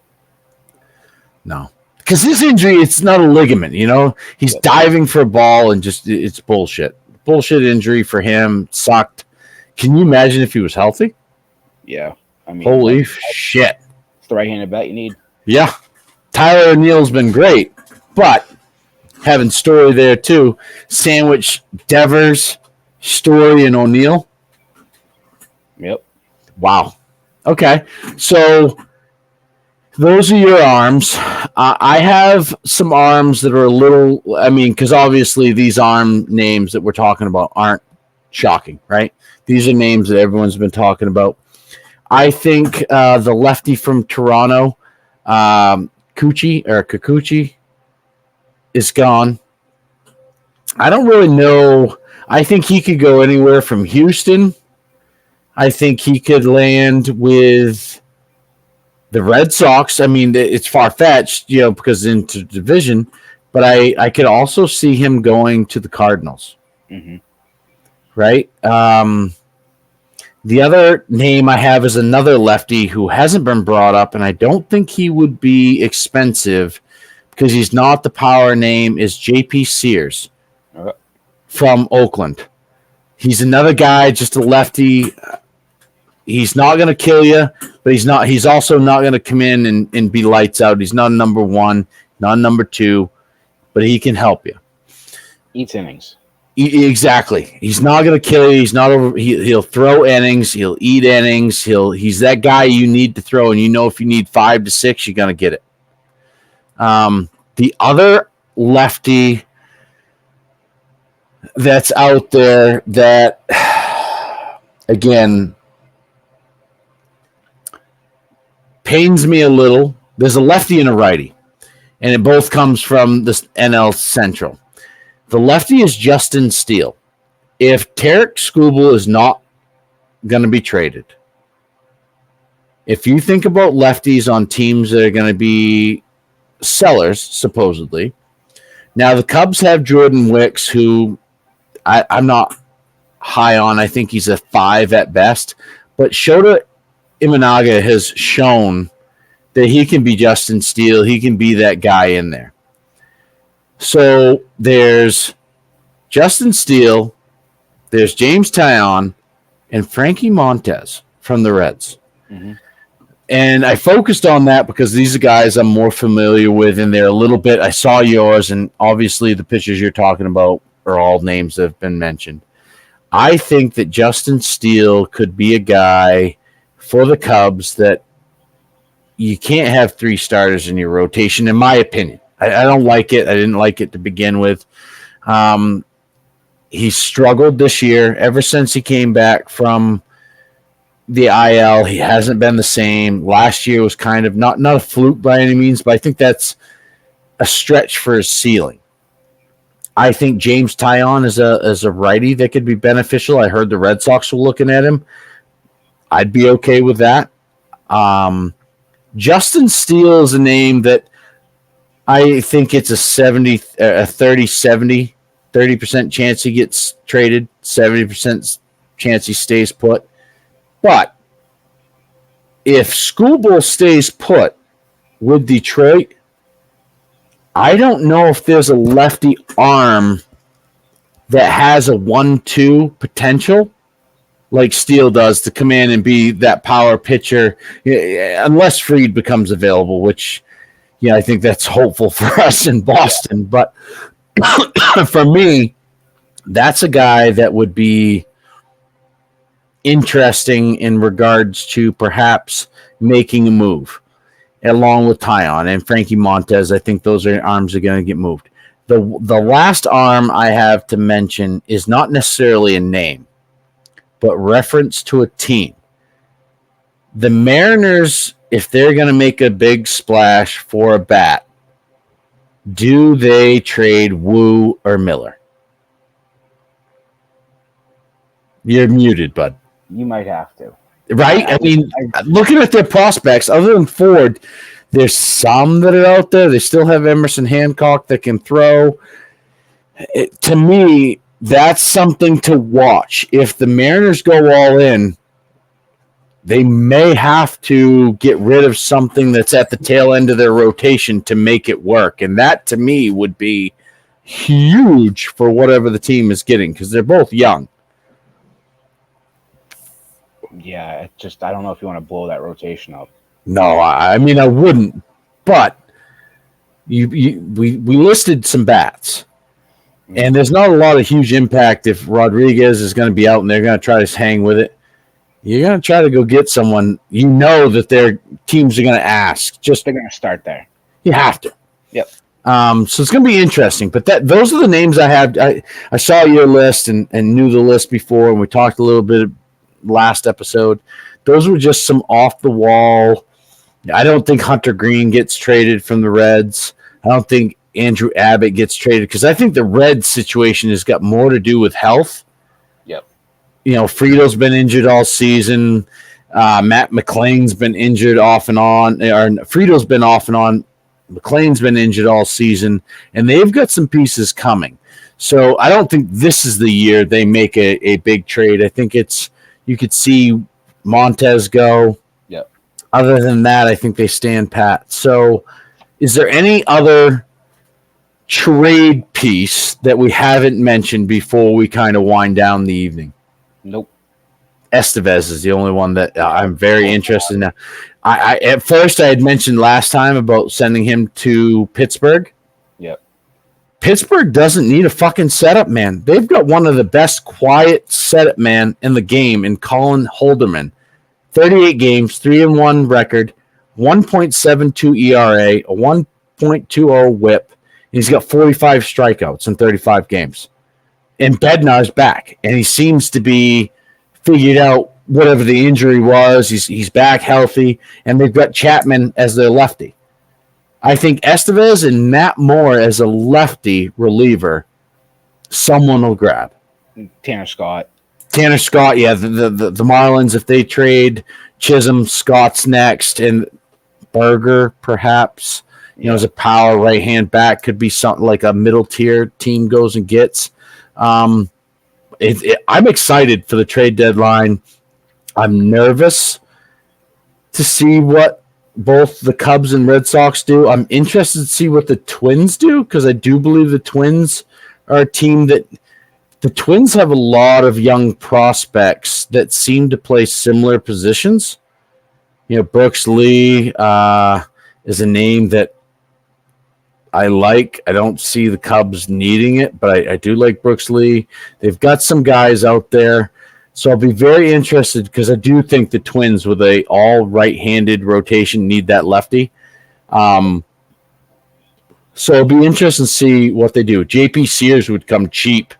No, because his injury, it's not a ligament. He's diving for a ball and just it's bullshit. Bullshit injury for him. Sucked. Can you imagine if he was healthy? Yeah, I mean, holy shit! It's the right-handed bat you need. Yeah, Tyler O'Neill's been great, but having Story there too, sandwich Devers, Story, and O'Neill. Yep. Wow. Okay. So those are your arms. I have some arms that are a little, because obviously these arm names that we're talking about aren't shocking, right? These are names that everyone's been talking about. I think the lefty from Toronto, Kikuchi, is gone. I don't really know. I think he could go anywhere from Houston. I think he could land with the Red Sox. It's far-fetched, because it's interdivision, but I could also see him going to the Cardinals. Mm-hmm. Right? The other name I have is another lefty who hasn't been brought up, and I don't think he would be expensive because he's not the power name, is J.P. Sears from Oakland. He's another guy, just a lefty. He's not going to kill you, but he's also not going to come in and be lights out. He's not a number one, not a number two, but he can help you. Eats innings. Exactly. He's not going to kill you. He's not over. He'll throw innings. He'll eat innings. He's that guy you need to throw, and if you need 5 to 6, you're going to get it. The other lefty that's out there that, again, pains me a little. There's a lefty and a righty, and it both comes from the NL Central. The lefty is Justin Steele. If Tarek Skubal is not going to be traded, if you think about lefties on teams that are going to be sellers, supposedly, now the Cubs have Jordan Wicks, who I'm not high on. I think he's a 5 at best, but Shota Imanaga has shown that he can be Justin Steele. He can be that guy in there. So there's Justin Steele, there's James Taillon, and Frankie Montes from the Reds. Mm-hmm. And I focused on that because these are guys I'm more familiar with, and they're a little bit. I saw yours, and obviously the pitchers you're talking about are all names that have been mentioned. I think that Justin Steele could be a guy for the Cubs that you can't have 3 starters in your rotation, in my opinion. I don't like it. I didn't like it to begin with. He struggled this year. Ever since he came back from the IL, he hasn't been the same. Last year was kind of not a fluke by any means, but I think that's a stretch for his ceiling. I think James Taillon is a righty that could be beneficial. I heard the Red Sox were looking at him. I'd be okay with that. Justin Steele is a name that I think it's a 30-70, 30% chance he gets traded, 70% chance he stays put. But if Skubal stays put with Detroit, I don't know if there's a lefty arm that has a 1-2 potential like Steele does to come in and be that power pitcher, unless Fried becomes available, which, I think that's hopeful for us in Boston. But for me, that's a guy that would be interesting in regards to perhaps making a move along with Tyon and Frankie Montez. I think those arms are going to get moved. The last arm I have to mention is not necessarily a name, but reference to a team. The Mariners, if they're going to make a big splash for a bat, do they trade Wu or Miller? You're muted, bud. You might have to. Right? I mean, looking at their prospects, other than Ford, there's some that are out there. They still have Emerson Hancock that can throw. To me, that's something to watch. If the Mariners go all in, they may have to get rid of something that's at the tail end of their rotation to make it work. And that, to me, would be huge for whatever the team is getting because they're both young. Yeah, I don't know if you want to blow that rotation up. No, I mean, I wouldn't. But we listed some bats. And there's not a lot of huge impact if Rodriguez is going to be out and they're going to try to hang with it. You're going to try to go get someone that their teams are going to ask. They're going to start there. You have to. Yep. So it's going to be interesting. But those are the names I have. I saw your list and knew the list before, and we talked a little bit last episode. Those were just some off the wall. I don't think Hunter Green gets traded from the Reds. I don't think Andrew Abbott gets traded because I think the Reds situation has got more to do with health. Yep. Frito's been injured all season. Matt McLean's been injured off and on. Or Frito's been off and on. McLean's been injured all season, and they've got some pieces coming. So I don't think this is the year they make a big trade. I think you could see Montez go. Yep. Other than that, I think they stand pat. So is there any other trade piece that we haven't mentioned before we kind of wind down the evening? Nope. Estevez is the only one that I'm very interested in. I at first I had mentioned last time about sending him to Pittsburgh. Yep. Pittsburgh doesn't need a fucking setup man. They've got one of the best quiet setup man in the game in Colin Holderman. 38 games, 3-1 record, 1.72 ERA, a 1.20 whip. He's got 45 strikeouts in 35 games. And Bednar's back, and he seems to be figured out whatever the injury was. He's back healthy, and they've got Chapman as their lefty. I think Estevez and Matt Moore as a lefty reliever, someone will grab. Tanner Scott, yeah. The Marlins, if they trade Chisholm, Scott's next, and Berger perhaps, as a power right-hand back, could be something like a middle-tier team goes and gets. I'm excited for the trade deadline. I'm nervous to see what both the Cubs and Red Sox do. I'm interested to see what the Twins do because I do believe the Twins are a team that the Twins have a lot of young prospects that seem to play similar positions. Brooks Lee is a name that I like. I don't see the Cubs needing it, but I do like Brooks Lee. They've got some guys out there. So I'll be very interested because I do think the Twins with a all right-handed rotation need that lefty. So it'll be interesting to see what they do. JP Sears would come cheap.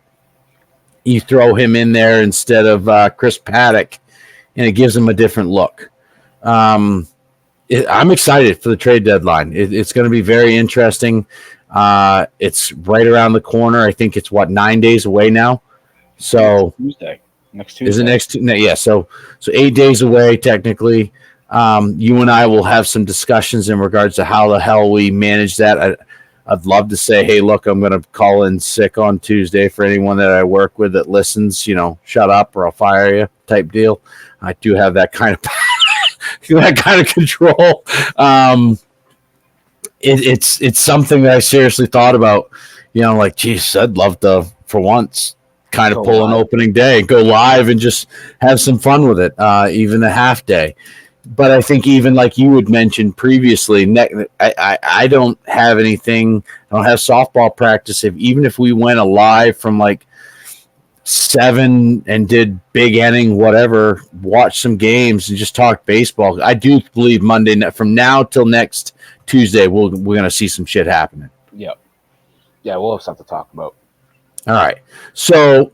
You throw him in there instead of Chris Paddock, and it gives him a different look. I'm excited for the trade deadline. It's going to be very interesting. It's right around the corner. I think it's 9 days away now. So next Tuesday. Is it next? Yeah. So 8 days away technically. You and I will have some discussions in regards to how the hell we manage that. I'd love to say, hey, look, I'm going to call in sick on Tuesday for anyone that I work with that listens. Shut up or I'll fire you type deal. I do have that kind of control. It's something that I seriously thought about. Like, geez, I'd love to, for once, kind of Go pull an live. opening day, go live, and just have some fun with it, even a half day. But I think even like you had mentioned previously, I don't have anything. I don't have softball practice. Even if we went alive from like 7 and did big inning, whatever, watch some games and just talk baseball. I do believe Monday from now till next Tuesday, we're going to see some shit happening. Yep. Yeah, we'll have stuff to talk about. All right. So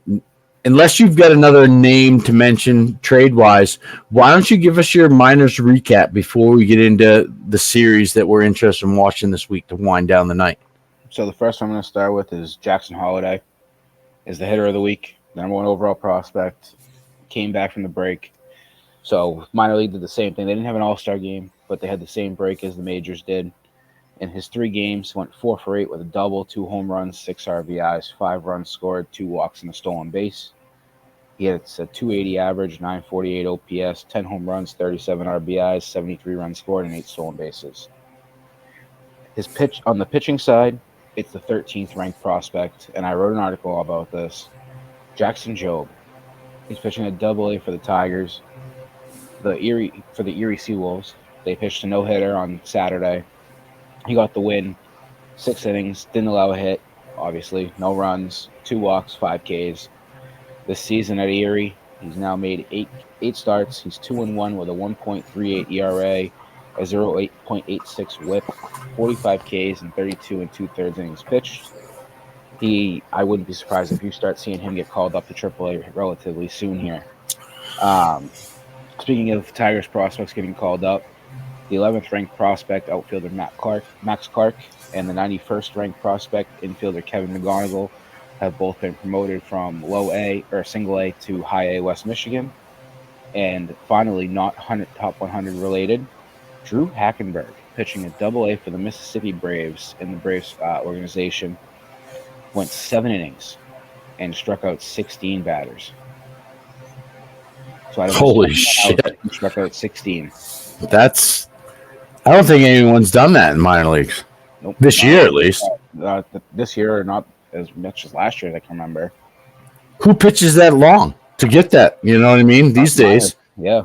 unless you've got another name to mention trade wise, why don't you give us your minors recap before we get into the series that we're interested in watching this week to wind down the night? So the first one I'm going to start with is Jackson Holiday, is the hitter of the week, the number 1 overall prospect. Came back from the break. So minor league did the same thing. They didn't have an all-star game, but they had the same break as the majors did. In his 3 games, went 4 for 8 with a double, 2 home runs, 6 RBIs, 5 runs scored, 2 walks, and a stolen base. He had a 280 average, 948 OPS, 10 home runs, 37 RBIs, 73 runs scored, and 8 stolen bases. His pitch on the pitching side, it's the 13th ranked prospect, and I wrote an article about this. Jackson Jobe. He's pitching a AA for the Tigers. For the Erie Seawolves. They pitched a no-hitter on Saturday. He got the win. 6 innings, didn't allow a hit, obviously. No runs, 2 walks, 5 Ks. This season at Erie, he's now made 8 starts. He's 2-1 with a 1.38 ERA, a 0.86 WHIP, 45 Ks, and 32 2/3 innings pitched. I wouldn't be surprised if you start seeing him get called up to AAA relatively soon here. Speaking of Tigers prospects getting called up, the 11th ranked prospect outfielder Max Clark and the 91st ranked prospect infielder Kevin McGonigal have both been promoted from low A or single A to high A West Michigan. And finally, not top 100 related, Drew Hackenberg, pitching a AA for the Mississippi Braves in the Braves organization, went 7 innings and struck out 16 batters. So Holy shit. He struck out 16. I don't think anyone's done that in minor leagues. Nope. This year, at least. This year, not as much as last year, as I can remember. Who pitches that long to get that? You know what I mean? These days. Yeah.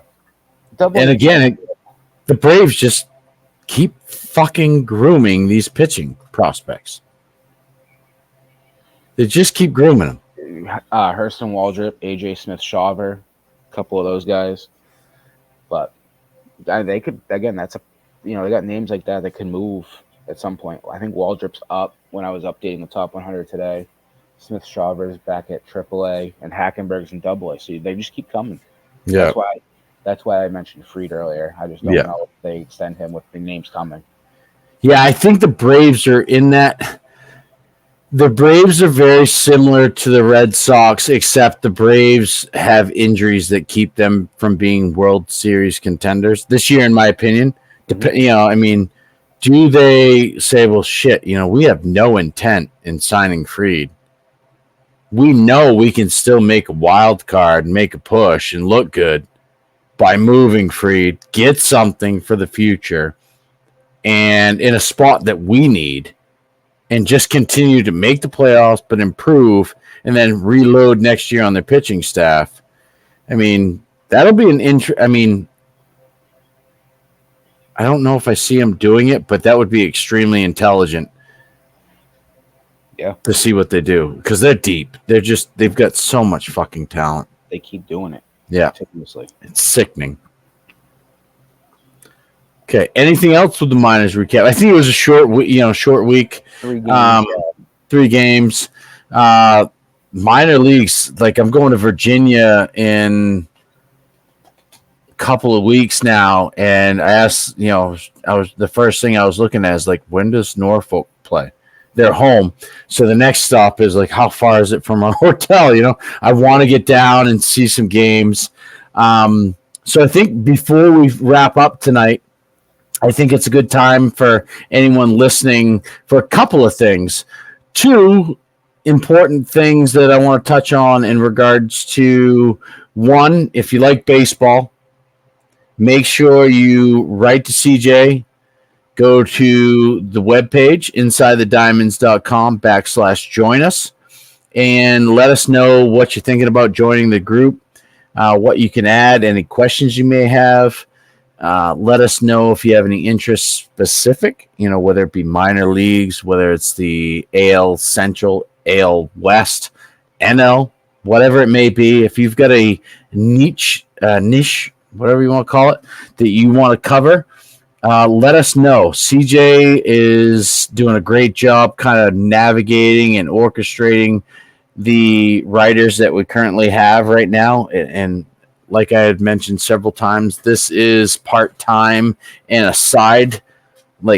And again, the Braves just keep fucking grooming these pitching prospects. They just keep grooming them. Hurston Waldrop, AJ Smith-Shawver, a couple of those guys. But they could, again, they got names like that could move at some point. I think Waldrop's up when I was updating the top 100 today. Smith-Shawver's back at AAA, and Hackenberg's in AA. So they just keep coming. Yeah. That's why I mentioned Fried earlier. I just don't know if they extend him with the names coming. Yeah, I think the Braves are in that. The Braves are very similar to the Red Sox, except the Braves have injuries that keep them from being World Series contenders this year, in my opinion. Do they say, well, shit, we have no intent in signing Fried. We know we can still make a wild card, make a push, and look good by moving Fried, get something for the future, and in a spot that we need, and just continue to make the playoffs, but improve, and then reload next year on their pitching staff. I mean, that'll be I don't know if I see them doing it, but that would be extremely intelligent. Yeah. To see what they do, because they're deep. They've got so much fucking talent. They keep doing it. Yeah. Continuously. It's sickening. Okay. Anything else with the minors recap? I think it was a short week. 3 games. 3 games. Minor leagues, like I'm going to Virginia in a couple of weeks now, and I asked, the first thing I was looking at is like, when does Norfolk play? They're home. So the next stop is like, how far is it from our hotel? I want to get down and see some games. So I think before we wrap up tonight, I think it's a good time for anyone listening for a couple of things. 2 important things that I want to touch on in regards to, 1, if you like baseball, make sure you write to CJ. Go to the webpage, insidethediamonds.com/join us, and let us know what you're thinking about joining the group, what you can add, any questions you may have. Let us know if you have any interest specific, whether it be minor leagues, whether it's the AL Central, AL West, NL, whatever it may be. If you've got a niche, whatever you want to call it, that you want to cover, let us know. CJ is doing a great job kind of navigating and orchestrating the writers that we currently have right now. And like I had mentioned several times, this is part-time and a side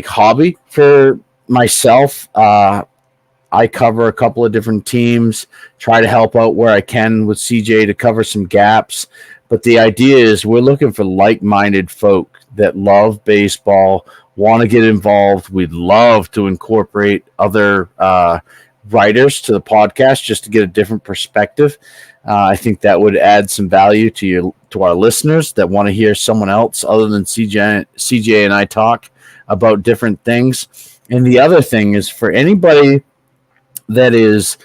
hobby for myself. I cover a couple of different teams, try to help out where I can with CJ to cover some gaps. But the idea is we're looking for like-minded folk that love baseball, want to get involved. We'd love to incorporate other writers to the podcast just to get a different perspective. I think that would add some value to our listeners that want to hear someone else other than CJ and I talk about different things. And the other thing is for anybody that is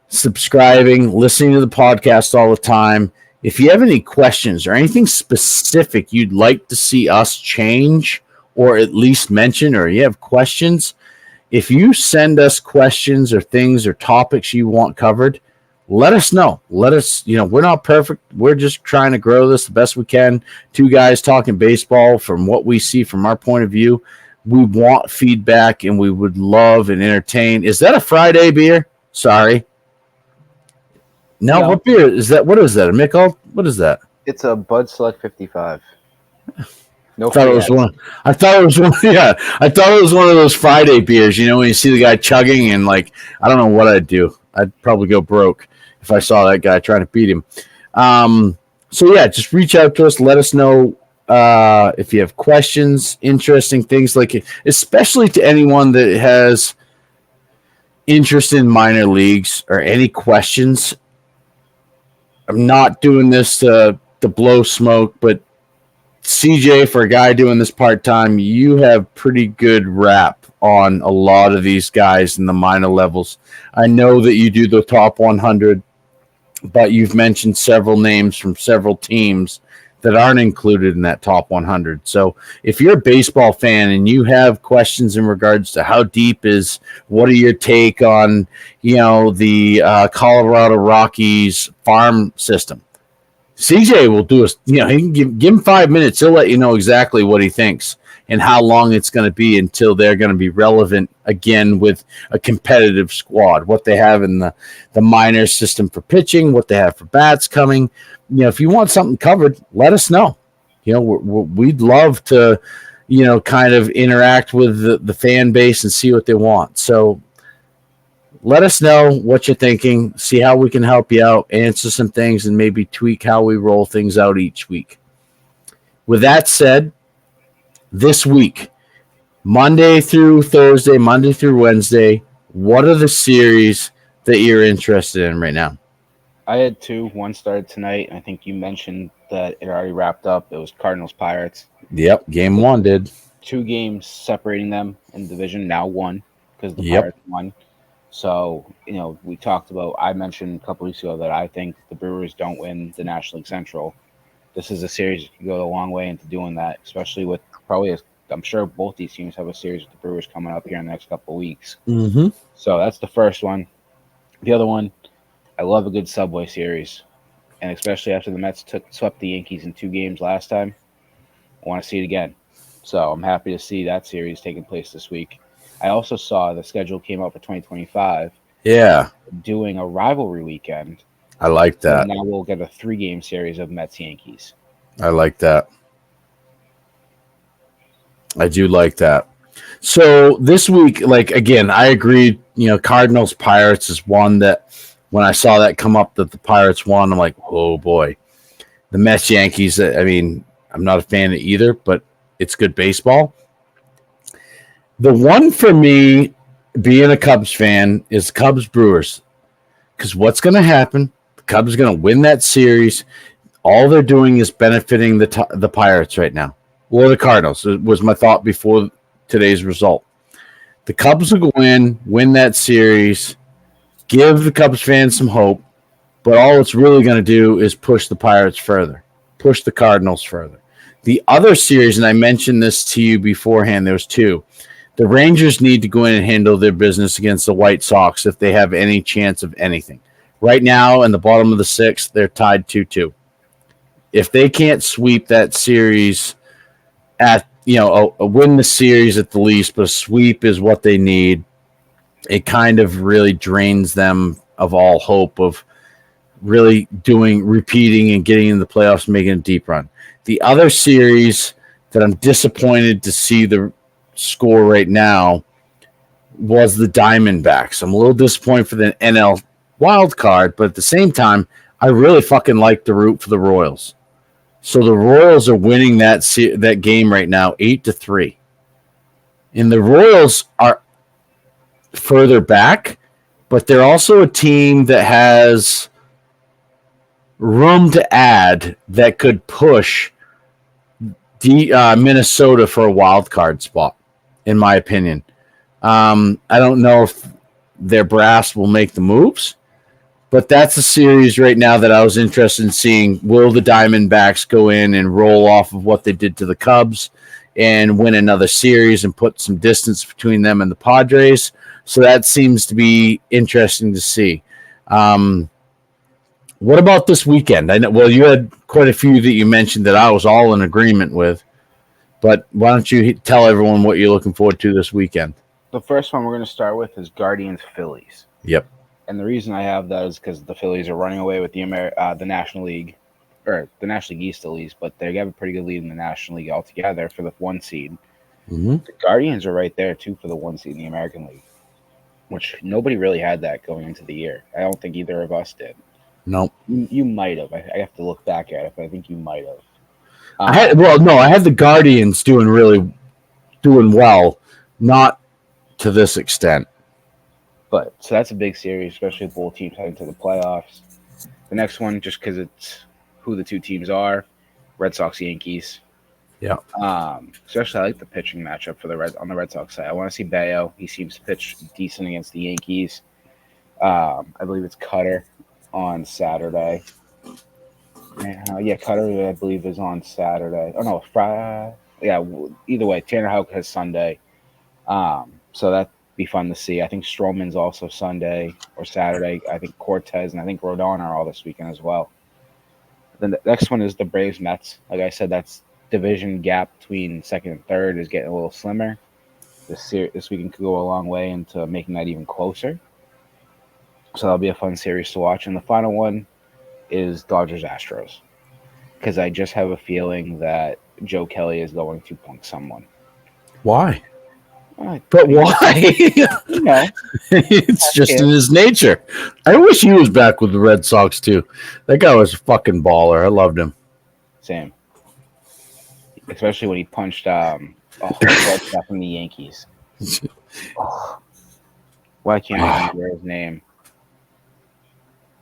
subscribing, listening to the podcast all the time, if you have any questions or anything specific you'd like to see us change or at least mention, or you have questions, if you send us questions or things or topics you want covered, let us know. Let us, we're not perfect. We're just trying to grow this the best we can. Two guys talking baseball from what we see from our point of view. We want feedback and we would love and entertain. Is that a Friday beer? Sorry. No, what beer is that? What is that? A Mick? What is that? It's a Bud Select 55. No, I thought it was one. I thought it was one. Yeah, I thought it was one of those Friday beers. When you see the guy chugging and I don't know what I'd do. I'd probably go broke if I saw that guy trying to beat him. So yeah, just reach out to us. Let us know if you have questions, interesting things especially to anyone that has interest in minor leagues or any questions. I'm not doing this to blow smoke, but CJ, for a guy doing this part-time, you have pretty good rap on a lot of these guys in the minor levels. I know that you do the top 100, but you've mentioned several names from several teams that aren't included in that top 100. So if you're a baseball fan and you have questions in regards to how deep is, what are your take on, the Colorado Rockies farm system, CJ will do he can give him 5 minutes. He'll let you know exactly what he thinks and how long it's going to be until they're going to be relevant again with a competitive squad, what they have in the minor system for pitching, what they have for bats coming. If you want something covered, let us know. We'd love to, kind of interact with the fan base and see what they want. So let us know what you're thinking, see how we can help you out, answer some things, and maybe tweak how we roll things out each week. With that said, this week, Monday through Thursday, Monday through Wednesday, what are the series that you're interested in right now? I had two. One started tonight, and I think you mentioned that it already wrapped up. It was Cardinals-Pirates. Yep, game one did. 2 games separating them in division, now 1, because the Pirates won. So, I mentioned a couple weeks ago that I think the Brewers don't win the National League Central. This is a series that can go a long way into doing that, especially with I'm sure both these teams have a series with the Brewers coming up here in the next couple of weeks. Mm-hmm. So that's the first one. The other one, I love a good Subway series, and especially after the Mets swept the Yankees in 2 games last time, I want to see it again. So I'm happy to see that series taking place this week. I also saw the schedule came out for 2025. Yeah. Doing a rivalry weekend. I like that. And now we'll get a 3-game series of Mets-Yankees. I like that. I do like that. So this week, again, I agreed, Cardinals-Pirates is one that when I saw that come up that the Pirates won, I'm like, oh boy. The Mets-Yankees, I'm not a fan of either, but it's good baseball. The one for me, being a Cubs fan, is Cubs-Brewers. Because what's going to happen, the Cubs are going to win that series. All they're doing is benefiting the Pirates right now. Or the Cardinals, was my thought before today's result. The Cubs will go in, win that series, give the Cubs fans some hope, but all it's really going to do is push the Pirates further, push the Cardinals further. The other series, and I mentioned this to you beforehand, there was two. The Rangers need to go in and handle their business against the White Sox if they have any chance of anything. Right now, in the bottom of the sixth, they're tied 2-2. If they can't sweep that series win the series at the least, but a sweep is what they need, it kind of really drains them of all hope of really repeating and getting in the playoffs and making a deep run. The other series that I'm disappointed to see the score right now was the Diamondbacks. I'm a little disappointed for the NL wild card, but at the same time, I really fucking like the root for the Royals. So the Royals are winning that game right now 8-3. And the Royals are further back, but they're also a team that has room to add that could push Minnesota for a wild card spot, in my opinion. I don't know if their brass will make the moves, but that's a series right now that I was interested in seeing. Will the Diamondbacks go in and roll off of what they did to the Cubs and win another series and put some distance between them and the Padres? So that seems to be interesting to see. What about this weekend? I know, well, you had quite a few that you mentioned that I was all in agreement with, but why don't you tell everyone what you're looking forward to this weekend? The first one we're going to start with is Guardians-Phillies. Yep. And the reason I have that is because the Phillies are running away with the National League, or the National League East at least, but they have a pretty good lead in the National League altogether for the 1 seed. Mm-hmm. The Guardians are right there, too, for the 1 seed in the American League, which nobody really had that going into the year. I don't think either of us did. No. You might have. I have to look back at it, but I think you might have. I had the Guardians doing well, not to this extent. But so that's a big series, especially with both teams heading to the playoffs. The next one, just because it's who the two teams are, Red Sox, Yankees. Yeah. Especially I like the pitching matchup on the Red Sox side. I want to see Bayo. He seems to pitch decent against the Yankees. I believe it's Cutter on Saturday. Cutter, I believe, is on Saturday. Oh, no, Friday. Yeah, either way, Tanner Houck has Sunday. So that'd be fun to see. I think Stroman's also Sunday or Saturday. I think Cortez and I think Rodon are all this weekend as well. Then the next one is the Braves-Mets. Like I said, that's division gap between second and third is getting a little slimmer. This weekend could go a long way into making that even closer. So that'll be a fun series to watch. And the final one is Dodgers-Astros, because I just have a feeling that Joe Kelly is going to punk someone. Why? But why? It's just in his nature. I wish he was back with the Red Sox too. That guy was a fucking baller. I loved him. Same. Especially when he punched from the Yankees. Why can't I remember his name?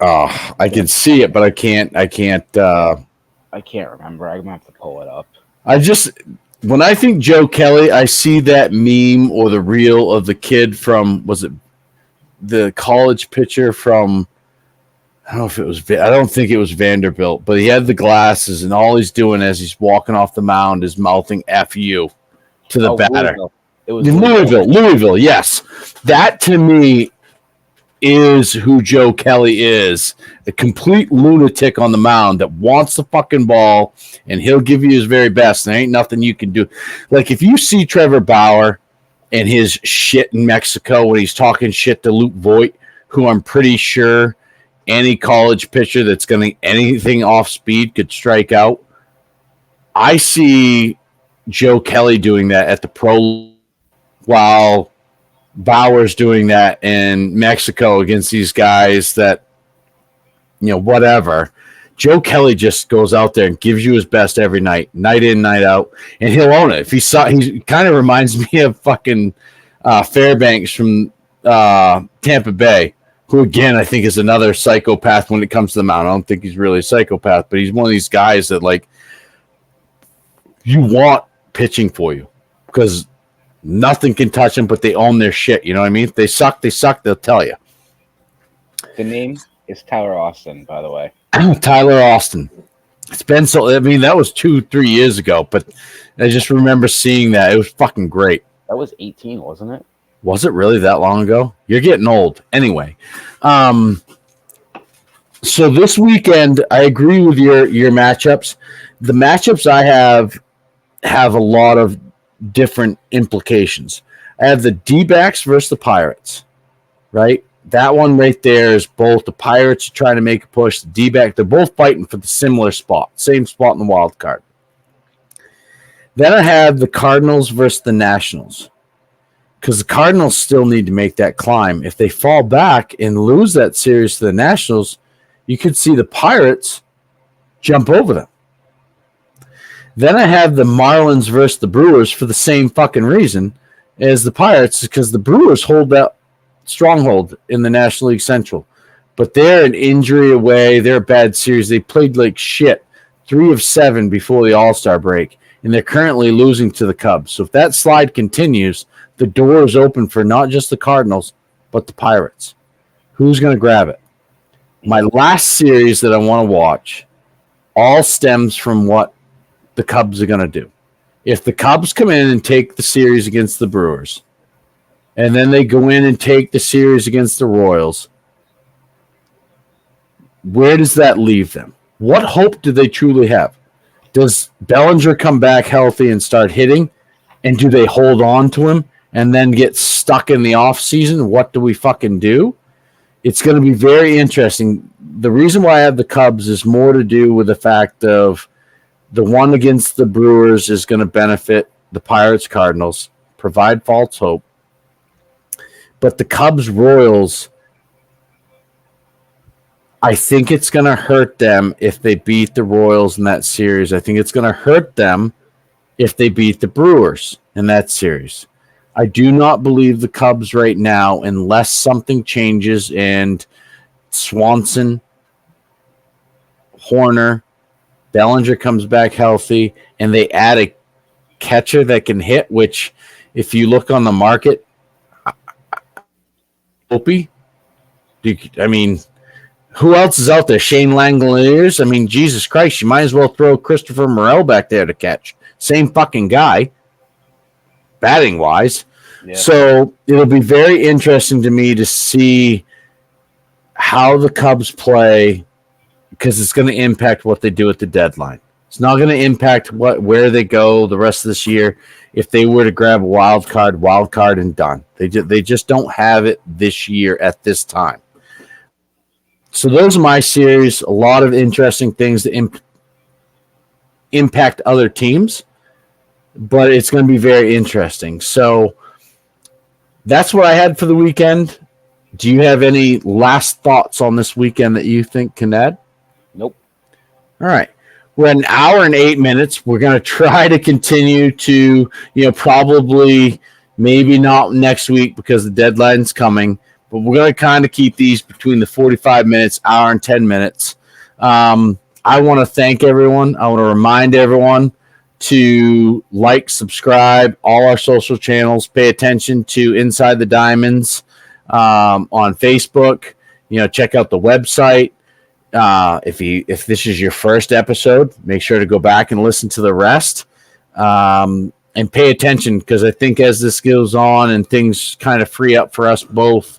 Oh, I can see it, but I can't. I can't remember. I'm gonna have to pull it up. When I think Joe Kelly, I see that meme or the reel of the kid from, was it the college pitcher from, I don't think it was Vanderbilt, but he had the glasses and all he's doing as he's walking off the mound is mouthing F you to the batter. Louisville. It was Louisville, yes. That to me is who Joe Kelly is. A complete lunatic on the mound that wants the fucking ball, and he'll give you his very best. There ain't nothing you can do. Like, if you see Trevor Bauer and his shit in Mexico when he's talking shit to Luke Voigt, who I'm pretty sure any college pitcher that's going to anything off speed could strike out, I see Joe Kelly doing that at the pro while Bauer's doing that in Mexico against these guys that, whatever. Joe Kelly just goes out there and gives you his best every night, night in, night out, and he'll own it. If he kind of reminds me of fucking Fairbanks from Tampa Bay, who again I think is another psychopath when it comes to the mound. I don't think he's really a psychopath, but he's one of these guys that like you want pitching for you because nothing can touch them, but they own their shit. You know what I mean? If they suck, they'll tell you. The name is Tyler Austin, by the way. Tyler Austin. It's been so. I mean, that was 2-3 years ago, but I just remember seeing that. It was fucking great. That was 18, wasn't it? Was it really that long ago? You're getting old. Anyway, so this weekend, I agree with your matchups. The matchups I have a lot of different implications. I have the D-backs versus the Pirates, right? That one right there is both the Pirates are trying to make a push, the D-back, they're both fighting for the similar spot, same spot in the wild card. Then I have the Cardinals versus the Nationals, because the Cardinals still need to make that climb. If they fall back and lose that series to the Nationals, you could see the Pirates jump over them. Then I have the Marlins versus the Brewers for the same fucking reason as the Pirates, because the Brewers hold that stronghold in the National League Central. But they're an injury away. They're a bad series. They played like shit, 3 of 7 before the All-Star break, and they're currently losing to the Cubs. So if that slide continues, the door is open for not just the Cardinals, but the Pirates. Who's going to grab it? My last series that I want to watch all stems from what the Cubs are going to do. If the Cubs come in and take the series against the Brewers, and then they go in and take the series against the Royals, where does that leave them? What hope do they truly have? Does Bellinger come back healthy and start hitting? And do they hold on to him and then get stuck in the offseason? What do we fucking do? It's going to be very interesting. The reason why I have the Cubs is more to do with the fact of the one against the Brewers is going to benefit the Pirates, Cardinals, provide false hope. But the Cubs, Royals, I think it's going to hurt them if they beat the Royals in that series. I think it's going to hurt them if they beat the Brewers in that series. I do not believe the Cubs right now, unless something changes and Swanson, Horner, Bellinger comes back healthy, and they add a catcher that can hit, which if you look on the market, Opie, I mean, who else is out there? Shane Langoliers? I mean, Jesus Christ, you might as well throw Christopher Morel back there to catch. Same fucking guy, batting wise. Yeah. So it'll be very interesting to me to see how the Cubs play, because it's going to impact what they do at the deadline. It's not going to impact where they go the rest of this year. If they were to grab a wild card and done. They just don't have it this year at this time. So those are my series. A lot of interesting things to impact other teams, but it's going to be very interesting. So that's what I had for the weekend. Do you have any last thoughts on this weekend that you think can add? Nope. All right. We're at an hour and 8 minutes. We're going to try to continue to, probably maybe not next week because the deadline's coming, but we're going to kind of keep these between the 45 minutes, hour and 10 minutes. I want to thank everyone. I want to remind everyone to like, subscribe, all our social channels, pay attention to Inside the Diamonds on Facebook. Check out the website. If this is your first episode, make sure to go back and listen to the rest, and pay attention, because I think as this goes on and things kind of free up for us both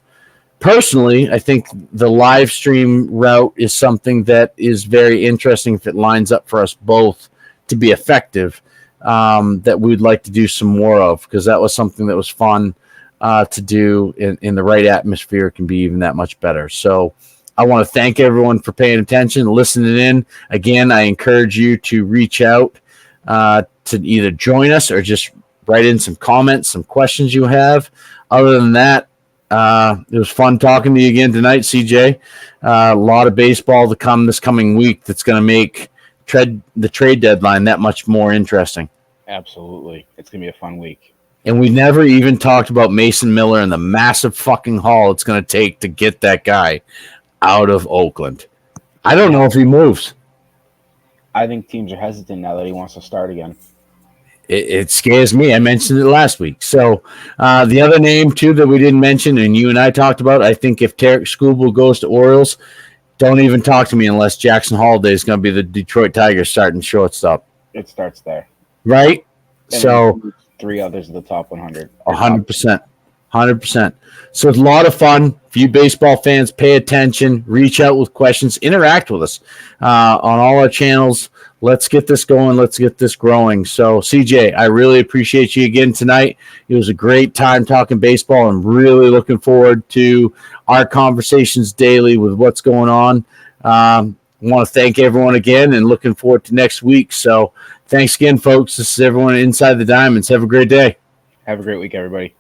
personally, I think the live stream route is something that is very interesting if it lines up for us both to be effective, that we'd like to do some more of, because that was something that was fun to do in the right atmosphere. It can be even that much better. So I want to thank everyone for paying attention, listening in. Again, I encourage you to reach out to either join us or just write in some comments, some questions you have. Other than that, it was fun talking to you again tonight, CJ. A lot of baseball to come this coming week that's going to make the trade deadline that much more interesting. Absolutely. It's going to be a fun week. And we never even talked about Mason Miller and the massive fucking haul it's going to take to get that guy out of Oakland. I don't know if he moves. I think teams are hesitant now that he wants to start again. it scares me. I mentioned it last week. So the other name, too, that we didn't mention and you and I talked about, I think if Tarek Skubal goes to Orioles, don't even talk to me unless Jackson Holiday is going to be the Detroit Tigers starting shortstop. It starts there. Right? And so 3 others in the top 100. 100%. 100%. So it's a lot of fun. If you baseball fans, pay attention, reach out with questions, interact with us on all our channels. Let's get this going. Let's get this growing. So, CJ, I really appreciate you again tonight. It was a great time talking baseball. I'm really looking forward to our conversations daily with what's going on. I want to thank everyone again and looking forward to next week. So, thanks again, folks. This is everyone inside the Diamonds. Have a great day. Have a great week, everybody.